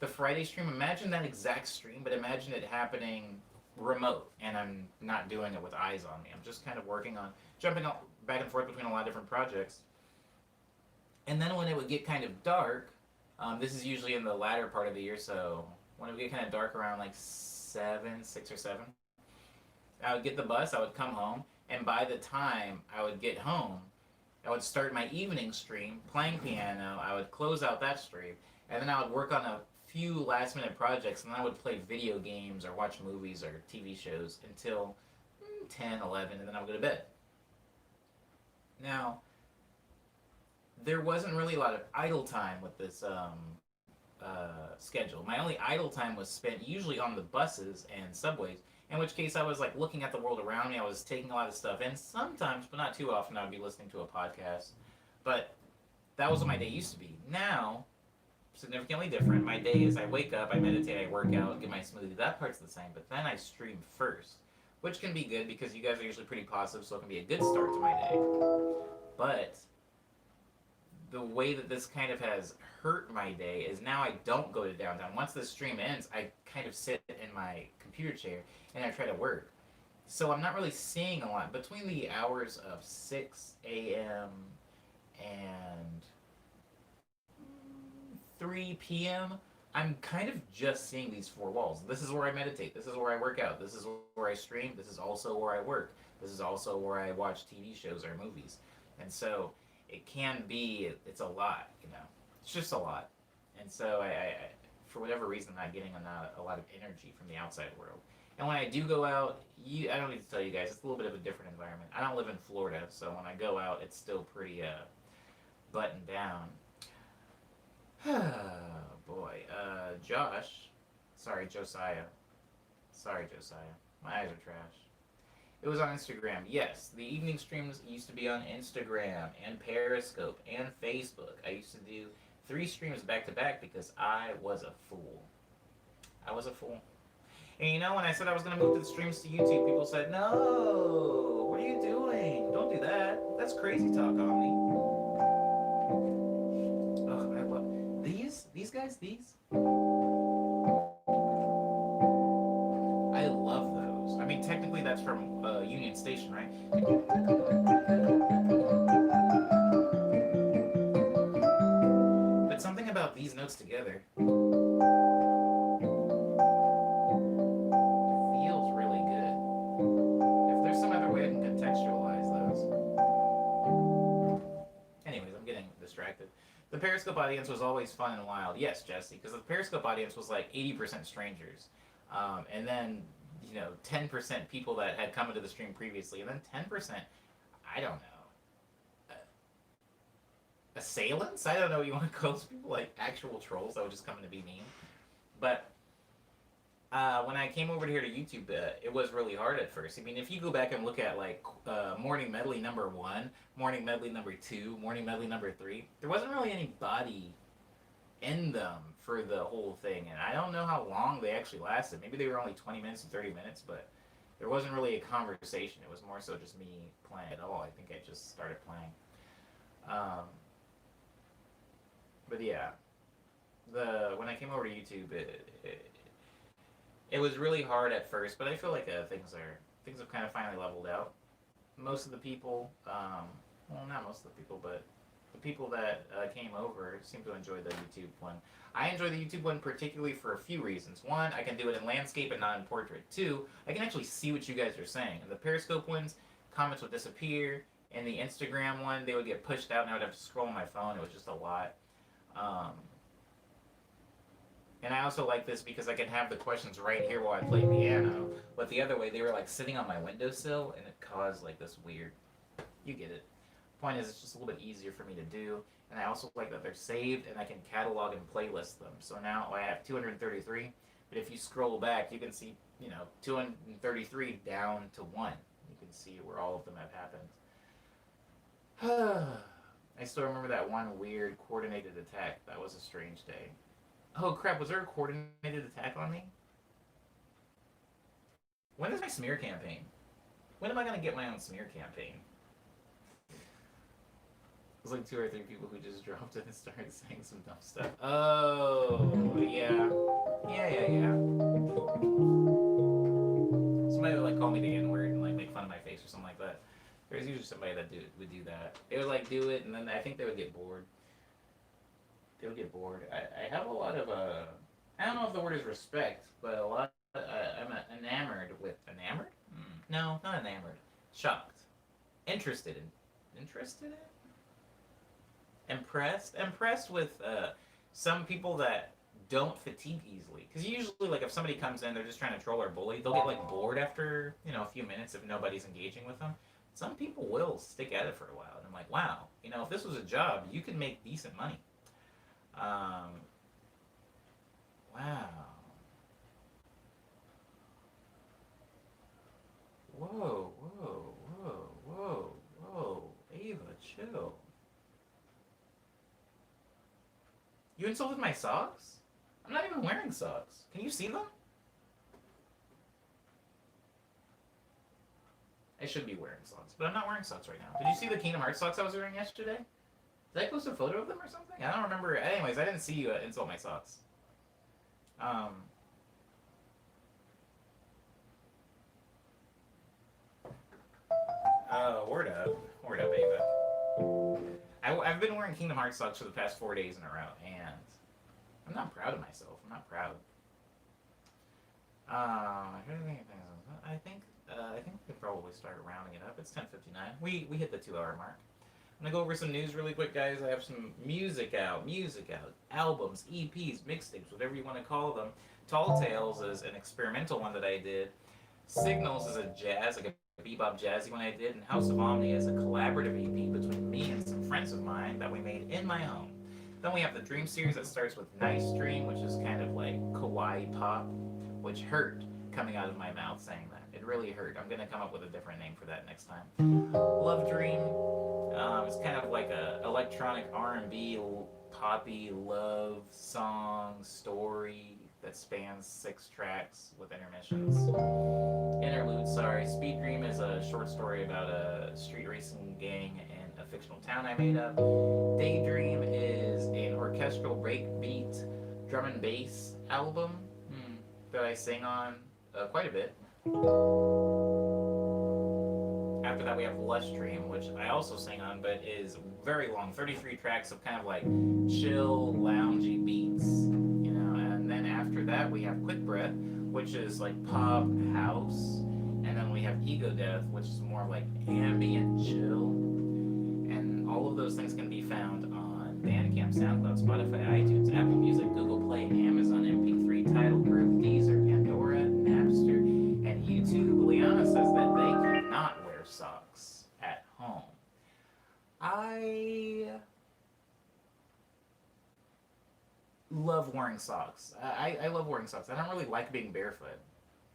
Friday stream. Imagine that exact stream, but imagine it happening remote, and I'm not doing it with eyes on me. I'm just kind of working on jumping back and forth between a lot of different projects. And then when it would get kind of dark, this is usually in the latter part of the year. So when it would get kind of dark around like 6 or 7, I would get the bus. I would come home, and by the time I would get home, I would start my evening stream playing piano. I would close out that stream, and then I would work on a few last minute projects, and then I would play video games or watch movies or TV shows until 10, 11, and then I would go to bed. Now, there wasn't really a lot of idle time with this schedule. My only idle time was spent usually on the buses and subways, in which case I was like looking at the world around me. I was taking a lot of stuff in. Sometimes, but not too often, I would be listening to a podcast. But that was what my day used to be. Now, significantly different. My day is I wake up, I meditate, I work out, get my smoothie. That part's the same. But then I stream first, which can be good because you guys are usually pretty positive, so it can be a good start to my day. But the way that this kind of has hurt my day is now I don't go to downtown. Once the stream ends, I kind of sit in my computer chair and I try to work. So I'm not really seeing a lot. Between the hours of 6 a.m. and 3 p.m., I'm kind of just seeing these four walls. This is where I meditate. This is where I work out. This is where I stream. This is also where I work. This is also where I watch TV shows or movies. And so it can be, it's a lot, you know. It's just a lot. And so I for whatever reason, I'm not getting a lot of energy from the outside world. And when I do go out, I don't need to tell you guys, it's a little bit of a different environment. I don't live in Florida, so when I go out, it's still pretty buttoned down. Boy, Josh, sorry, Josiah. Sorry, Josiah. My eyes are trash. It was on Instagram. Yes, the evening streams used to be on Instagram and Periscope and Facebook. I used to do 3 streams back to back because I was a fool. I was a fool. And you know, when I said I was going to move to the streams to YouTube, people said, no, what are you doing? Don't do that. That's crazy talk, Omni. Oh, I love these guys, these. right? But something about these notes together feels really good. If there's some other way I can contextualize those. Anyways, I'm getting distracted. The Periscope audience was always fun and wild. Yes, Jesse, because the Periscope audience was like 80% strangers. And then, 10% people that had come into the stream previously. And then 10%, I don't know, assailants? I don't know what you want to call those people, like actual trolls that would just come in to be mean. But when I came over here to YouTube, it was really hard at first. I mean, if you go back and look at like Morning Medley number 1, Morning Medley number 2, Morning Medley number 3, there wasn't really any body in them for the whole thing. And I don't know how long they actually lasted. Maybe they were only 20 minutes to 30 minutes, but there wasn't really a conversation. It was more so just me playing at all. I think I just started playing. But yeah, when I came over to YouTube, it was really hard at first, but I feel like things have kind of finally leveled out. Most of the people, well, not most of the people, but the people that came over seem to enjoy the YouTube one. I enjoy the YouTube one particularly for a few reasons. One, I can do it in landscape and not in portrait. Two, I can actually see what you guys are saying. In the Periscope ones, comments would disappear. In the Instagram one, they would get pushed out and I would have to scroll on my phone. It was just a lot. And I also like this because I can have the questions right here while I play piano. But the other way, they were like sitting on my windowsill and it caused like this weird, you get it. Point is, it's just a little bit easier for me to do. And I also like that they're saved and I can catalog and playlist them. So now I have 233, but if you scroll back, you can see, 233 down to 1. You can see where all of them have happened. I still remember that one weird coordinated attack. That was a strange day. Oh crap, was there a coordinated attack on me? When is my smear campaign? When am I gonna get my own smear campaign? There's like 2 or 3 people who just dropped in and started saying some dumb stuff. Oh, yeah. Yeah. Somebody would like call me the N-word and like make fun of my face or something like that. There's usually somebody that would do that. They would like do it and then I think they would get bored. I have a lot of, I don't know if the word is respect, but a lot, I'm enamored with, enamored? No, not enamored. Shocked. Interested in? Impressed with some people that don't fatigue easily. Because usually, like, if somebody comes in, they're just trying to troll or bully, they'll get, like, bored after, a few minutes if nobody's engaging with them. Some people will stick at it for a while. And I'm like, wow, if this was a job, you could make decent money. Wow. Whoa. Ava, chill. You insulted my socks? I'm not even wearing socks. Can you see them? I should be wearing socks, but I'm not wearing socks right now. Did you see the Kingdom Hearts socks I was wearing yesterday? Did I post a photo of them or something? I don't remember. Anyways, I didn't see you insult my socks. Word up, Ava. I've been wearing Kingdom Hearts socks for the past 4 days in a row, and I'm not proud of myself. I'm not proud. I think we could probably start rounding it up. It's 10:59. We hit the 2-hour mark. I'm gonna go over some news really quick, guys. I have some music out, albums, EPs, mixtapes, whatever you want to call them. Tall Tales is an experimental one that I did. Signals is a jazz, like a bebop jazzy one I did, and House of Omni is a collaborative EP between me and some friends of mine that we made in my home. Then we have the Dream series that starts with Nice Dream, which is kind of like kawaii pop, which hurt coming out of my mouth saying that. It really hurt. I'm gonna come up with a different name for that next time. Love Dream. It's kind of like a electronic R&B, poppy love song story that spans 6 tracks with intermissions. Interlude, sorry. Speed Dream is a short story about a street racing gang in a fictional town I made up. Daydream is an orchestral breakbeat drum and bass album that I sing on quite a bit. After that, we have Lush Dream, which I also sing on, but is very long, 33 tracks of kind of like chill, loungy beats, you know. And then after that, we have Quick Breath, which is like pop house, and then we have Ego Death, which is more like ambient chill. And all of those things can be found on Bandcamp, SoundCloud, Spotify, iTunes, Apple Music, Google Play, Amazon MP3, Tidal, Groove, Deezer, Pandora, Napster, and YouTube. Liana says that they cannot wear socks at home. I love wearing socks. I love wearing socks. I don't really like being barefoot.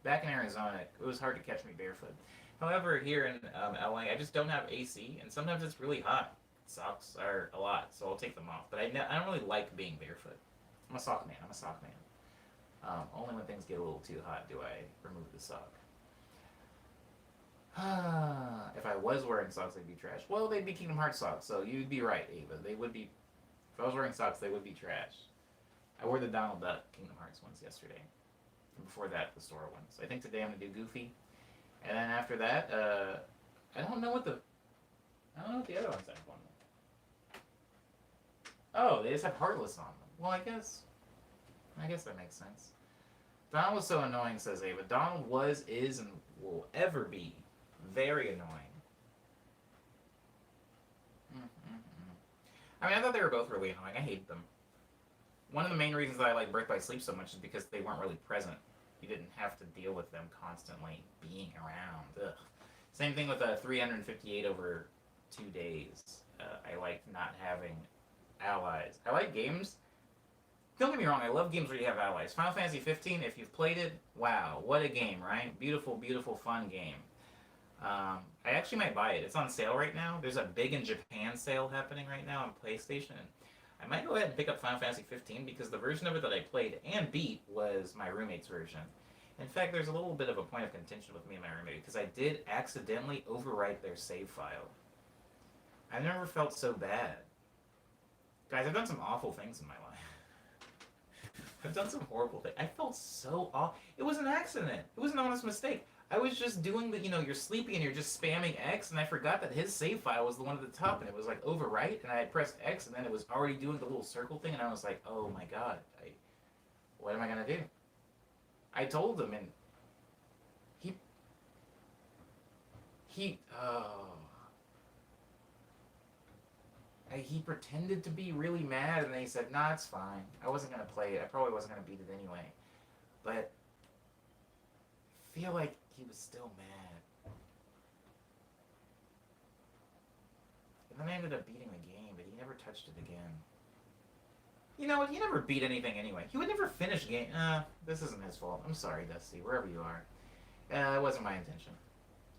Back in Arizona, it was hard to catch me barefoot. However, here in LA, I just don't have AC, and sometimes it's really hot. Socks are a lot, so I'll take them off. But I don't really like being barefoot. I'm a sock man. I'm a sock man. Only when things get a little too hot do I remove the sock. If I was wearing socks, they'd be trash. Well, they'd be Kingdom Hearts socks, so you'd be right, Ava. They would be. If I was wearing socks, they would be trash. I wore the Donald Duck Kingdom Hearts ones yesterday. And before that, the Sora ones. I think today I'm gonna do Goofy, and then after that, I don't know what the other ones have on them. Oh, they just have Heartless on them. Well, I guess that makes sense. Donald was so annoying, says Ava. Donald was, is, and will ever be very annoying. I mean, I thought they were both really annoying. I hated them. One of the main reasons that I like Birth by Sleep so much is because they weren't really present. You didn't have to deal with them constantly being around. Ugh. Same thing with 358 over 2 days. I like not having allies. I like games. Don't get me wrong, I love games where you have allies. Final Fantasy 15, if you've played it, wow, what a game, right? Beautiful, beautiful, fun game. I actually might buy it. It's on sale right now. There's a big in Japan sale happening right now on PlayStation. I might go ahead and pick up Final Fantasy 15 because the version of it that I played and beat was my roommate's version. In fact, there's a little bit of a point of contention with me and my roommate because I did accidentally overwrite their save file. I never felt so bad. Guys, I've done some awful things in my life. I've done some horrible things. I felt so off. It was an accident. It was an honest mistake. I was just doing the, you're sleepy and you're just spamming X, and I forgot that his save file was the one at the top, and it was like overwrite, and I had pressed X, and then it was already doing the little circle thing, and I was like, oh my god, what am I gonna do? I told him, and he pretended to be really mad, and then he said, nah, it's fine. I wasn't gonna play it. I probably wasn't gonna beat it anyway. But I feel like he was still mad. And then I ended up beating the game, but he never touched it again. You know what? He never beat anything anyway. He would never finish game. This isn't his fault. I'm sorry, Dusty, wherever you are. It wasn't my intention.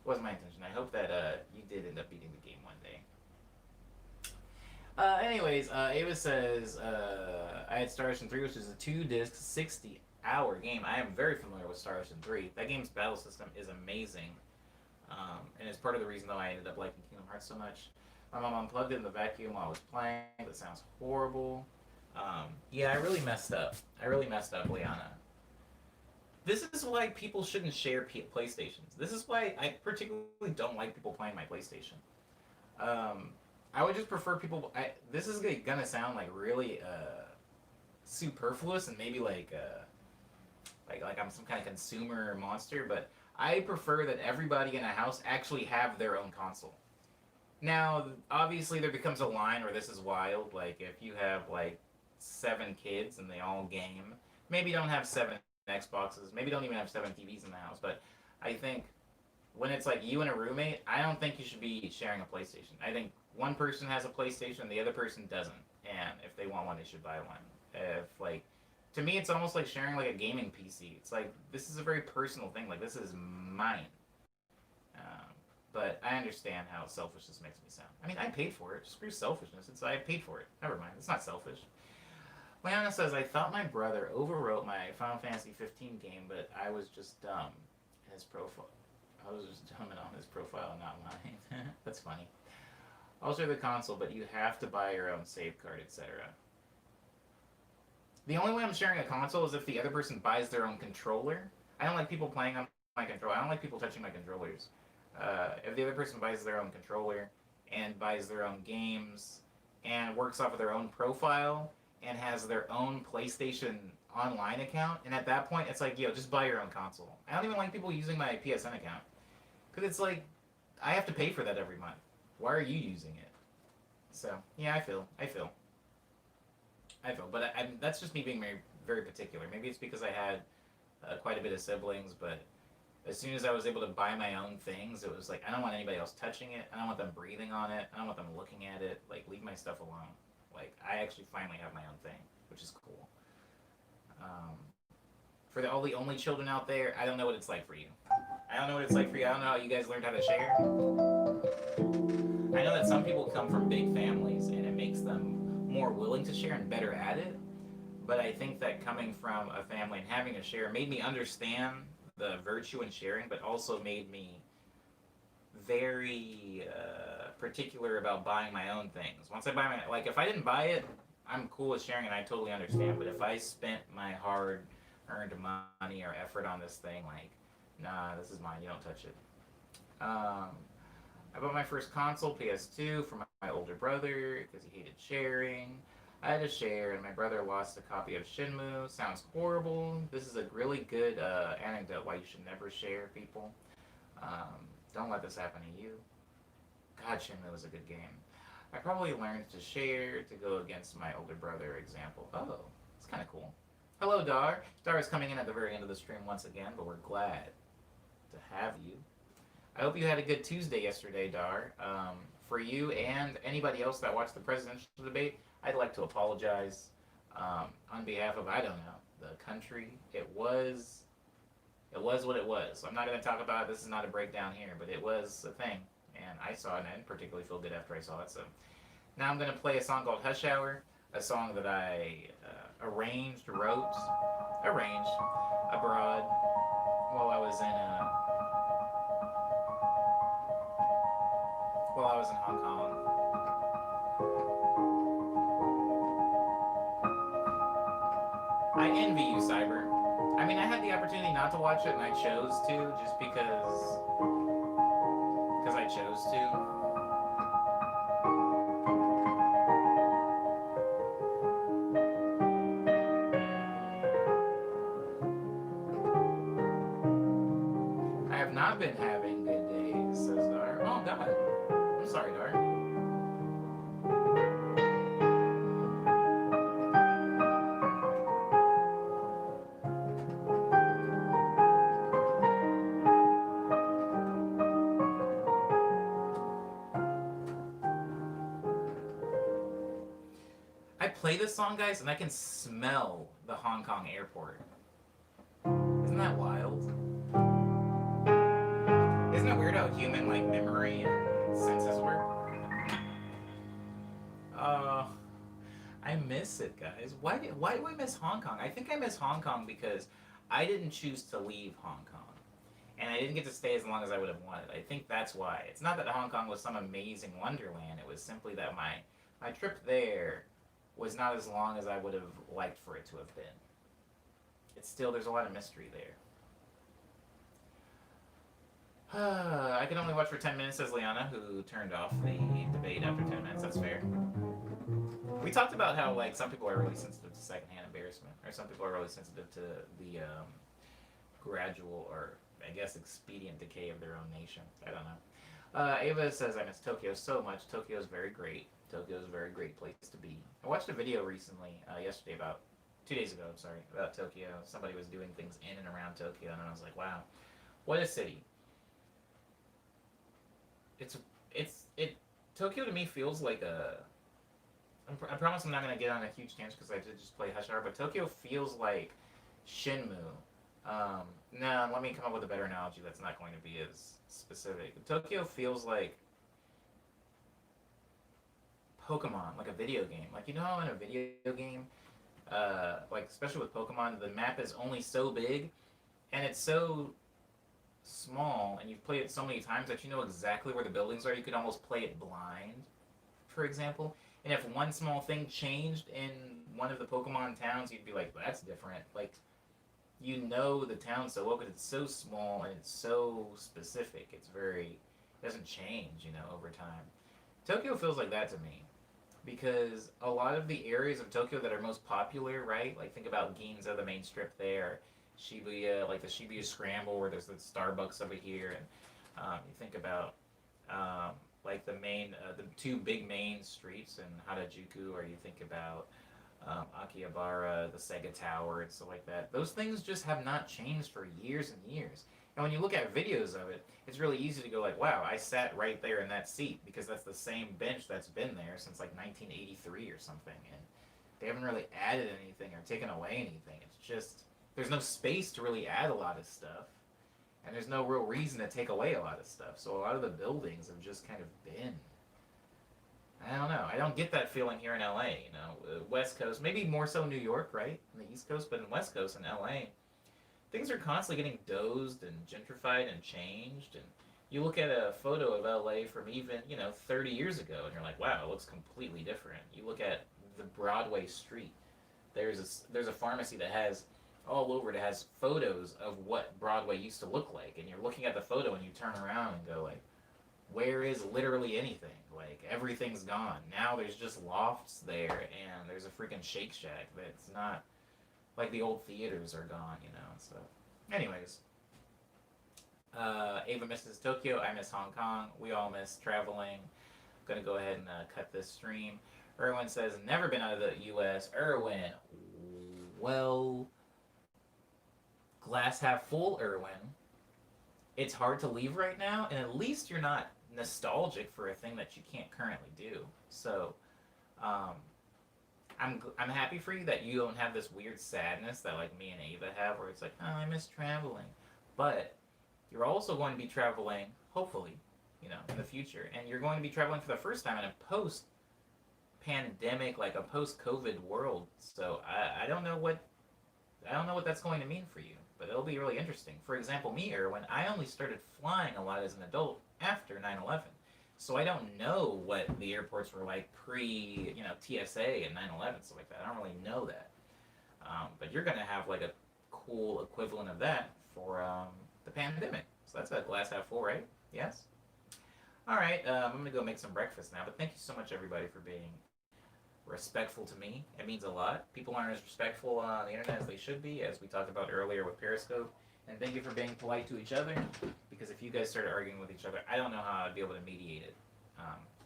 It wasn't my intention. I hope that you did end up beating the game one day. Anyways, Ava says, I had Star Ocean 3, which is a 2-disc, 60-hour game. I am very familiar with Star Ocean 3. That game's battle system is amazing. And it's part of the reason, though, I ended up liking Kingdom Hearts so much. My mom unplugged it in the vacuum while I was playing. That sounds horrible. Yeah, I really messed up. Liana. This is why people shouldn't share PlayStations. This is why I particularly don't like people playing my PlayStation. I would just prefer people. This is gonna sound like really superfluous and maybe like I'm some kind of consumer monster, but I prefer that everybody in a house actually have their own console. Now, obviously, there becomes a line where this is wild. Like if you have like 7 kids and they all game, maybe don't have 7 Xboxes, maybe don't even have 7 TVs in the house. But I think when it's like you and a roommate, I don't think you should be sharing a PlayStation. I think one person has a PlayStation, the other person doesn't, and if they want one, they should buy one. To me, it's almost like sharing like a gaming PC. It's like this is a very personal thing. Like this is mine. But I understand how selfish this makes me sound. I mean, I paid for it. Screw selfishness. I paid for it. Never mind. It's not selfish. Leona says, I thought my brother overwrote my Final Fantasy 15 game, but I was just dumb. His profile. I was just dumbing on his profile, not mine. That's funny. I'll share the console, but you have to buy your own save card, etc. The only way I'm sharing a console is if the other person buys their own controller. I don't like people playing on my controller. I don't like people touching my controllers. If the other person buys their own controller and buys their own games and works off of their own profile and has their own PlayStation online account, and at that point, it's like, yo, just buy your own console. I don't even like people using my PSN account because it's like I have to pay for that every month. Why are you using it? So yeah, I feel, but that's just me being very, very particular. Maybe it's because I had quite a bit of siblings, but as soon as I was able to buy my own things, it was like I don't want anybody else touching it. I don't want them breathing on it. I don't want them looking at it. Like, leave my stuff alone. Like, I actually finally have my own thing, which is cool. Um, for all the only children out there, I don't know what it's like for you. I don't know what it's like for you. I don't know how you guys learned how to share. I know that some people come from big families and it makes them more willing to share and better at it. But I think that coming from a family and having a share made me understand the virtue in sharing, but also made me very particular about buying my own things. Once I buy my, like, if I didn't buy it, I'm cool with sharing and I totally understand. But if I spent my hard earned money or effort on this thing, like, nah, this is mine, you don't touch it. I bought my first console, PS2, for my older brother because he hated sharing. I had to share, and my brother lost a copy of Shenmue. Sounds horrible. This is a really good anecdote why you should never share, people. Don't let this happen to you. God, Shenmue was a good game. I probably learned to share to go against my older brother example. Oh, it's kind of cool. Hello, Dar. Dar is coming in at the very end of the stream once again, but we're glad to have you. I hope you had a good Tuesday yesterday, Dar. For you and anybody else that watched the presidential debate, I'd like to apologize on behalf of, I don't know, the country. It was what it was. I'm not going to talk about it. This is not a breakdown here, but it was a thing. And I saw it, and I didn't particularly feel good after I saw it. So now I'm going to play a song called Hush Hour, a song that I arranged abroad while I was in Hong Kong. I envy you, Cyber. I mean, I had the opportunity not to watch it, and I chose to, just because I chose to. I have not been having good days, says Dar. Oh God, I'm sorry, Dar. I play this song, guys, and I can smell the Hong Kong airport. Isn't that wild? Isn't it weird how human like memory and senses work? Uh, I miss it, guys. Why do I miss Hong Kong? I think I miss Hong Kong because I didn't choose to leave Hong Kong. And I didn't get to stay as long as I would have wanted. I think that's why. It's not that Hong Kong was some amazing wonderland. It was simply that my trip there was not as long as I would have liked for it to have been. It's still, there's a lot of mystery there. I can only watch for 10 minutes, says Liana, who turned off the debate after 10 minutes. That's fair. We talked about how, like, some people are really sensitive to secondhand embarrassment, or some people are really sensitive to the gradual, or I guess expedient decay of their own nation. I don't know. Ava says, I miss Tokyo so much. Tokyo is very great. Tokyo is a very great place to be. I watched a video recently, yesterday, about 2 days ago, about Tokyo. Somebody was doing things in and around Tokyo, and I was like, wow, what a city. Tokyo to me feels like a. I promise I'm not gonna get on a huge tangent because I did just play Hush Hour, but Tokyo feels like Shenmue. No, let me come up with a better analogy that's not going to be as specific. Tokyo feels like Pokemon, like a video game. Like, you know how in a video game, like especially with Pokemon, the map is only so big, and it's so small, and you've played it so many times that you know exactly where the buildings are. You could almost play it blind, for example. And if one small thing changed in one of the Pokemon towns, you'd be like, that's different. Like, you know the town so well because it's so small and it's so specific. It's very doesn't change, over time. Tokyo feels like that to me because a lot of the areas of Tokyo that are most popular, right? Like think about Ginza, the main strip there, Shibuya, like the Shibuya Scramble, where there's the Starbucks over here, and you think about um, like the two big main streets in Harajuku, or you think about Akihabara, the Sega Tower, and stuff like that. Those things just have not changed for years and years. And when you look at videos of it, it's really easy to go like, wow, I sat right there in that seat because that's the same bench that's been there since like 1983 or something. And they haven't really added anything or taken away anything. It's just, there's no space to really add a lot of stuff. And there's no real reason to take away a lot of stuff. So a lot of the buildings have just kind of been. I don't know. I don't get that feeling here in LA. West Coast, maybe more so New York, right? On the East Coast, but in West Coast and LA, things are constantly getting dozed and gentrified and changed. And you look at a photo of LA from even 30 years ago, and you're like, wow, it looks completely different. You look at the Broadway street. There's a pharmacy that has all over it has photos of what Broadway used to look like, and you're looking at the photo and you turn around and go like, where is literally anything? Like everything's gone. Now there's just lofts there, and there's a freaking Shake Shack that's not like the old theaters are gone, So, anyways, Ava misses Tokyo. I miss Hong Kong. We all miss traveling. I'm gonna go ahead and cut this stream. Erwin says never been out of the U.S. Erwin, well, glass half full. Erwin, it's hard to leave right now, and at least you're not nostalgic for a thing that you can't currently do. So, I'm happy for you that you don't have this weird sadness that like me and Ava have, where it's like, oh, I miss traveling. But you're also going to be traveling, hopefully, in the future, and you're going to be traveling for the first time in a post-pandemic, like a post-COVID world. So I don't know what that's going to mean for you, but it'll be really interesting. For example, me, Erwin, I only started flying a lot as an adult after 9/11. So I don't know what the airports were like pre, TSA and 9/11, stuff like that. I don't really know that. But you're going to have like a cool equivalent of that for the pandemic. So that's a glass half full, right? Yes? All right, I'm going to go make some breakfast now. But thank you so much, everybody, for being respectful to me. It means a lot. People aren't as respectful on the internet as they should be, as we talked about earlier with Periscope. And thank you for being polite to each other, because if you guys started arguing with each other, I don't know how I'd be able to mediate it.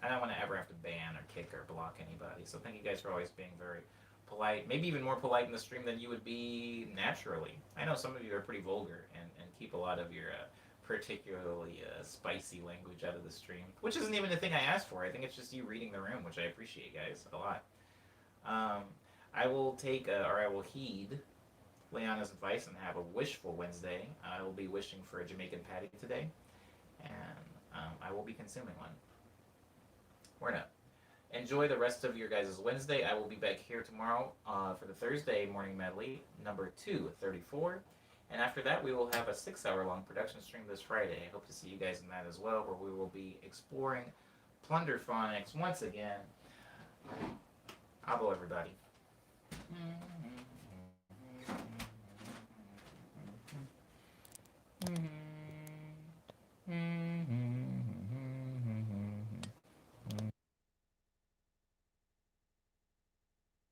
I don't want to ever have to ban or kick or block anybody. So thank you guys for always being very polite, maybe even more polite in the stream than you would be naturally. I know some of you are pretty vulgar and keep a lot of your particularly spicy language out of the stream, which isn't even the thing I asked for. I think it's just you reading the room, which I appreciate, guys, a lot. I will take, or I will heed Leanna's advice and have a wishful Wednesday. I will be wishing for a Jamaican patty today, and I will be consuming one. Or no. Enjoy the rest of your guys' Wednesday. I will be back here tomorrow for the Thursday morning medley, number 234. And after that, we will have a 6-hour-long production stream this Friday. I hope to see you guys in that as well, where we will be exploring Plunderphonics once again. Abo, everybody.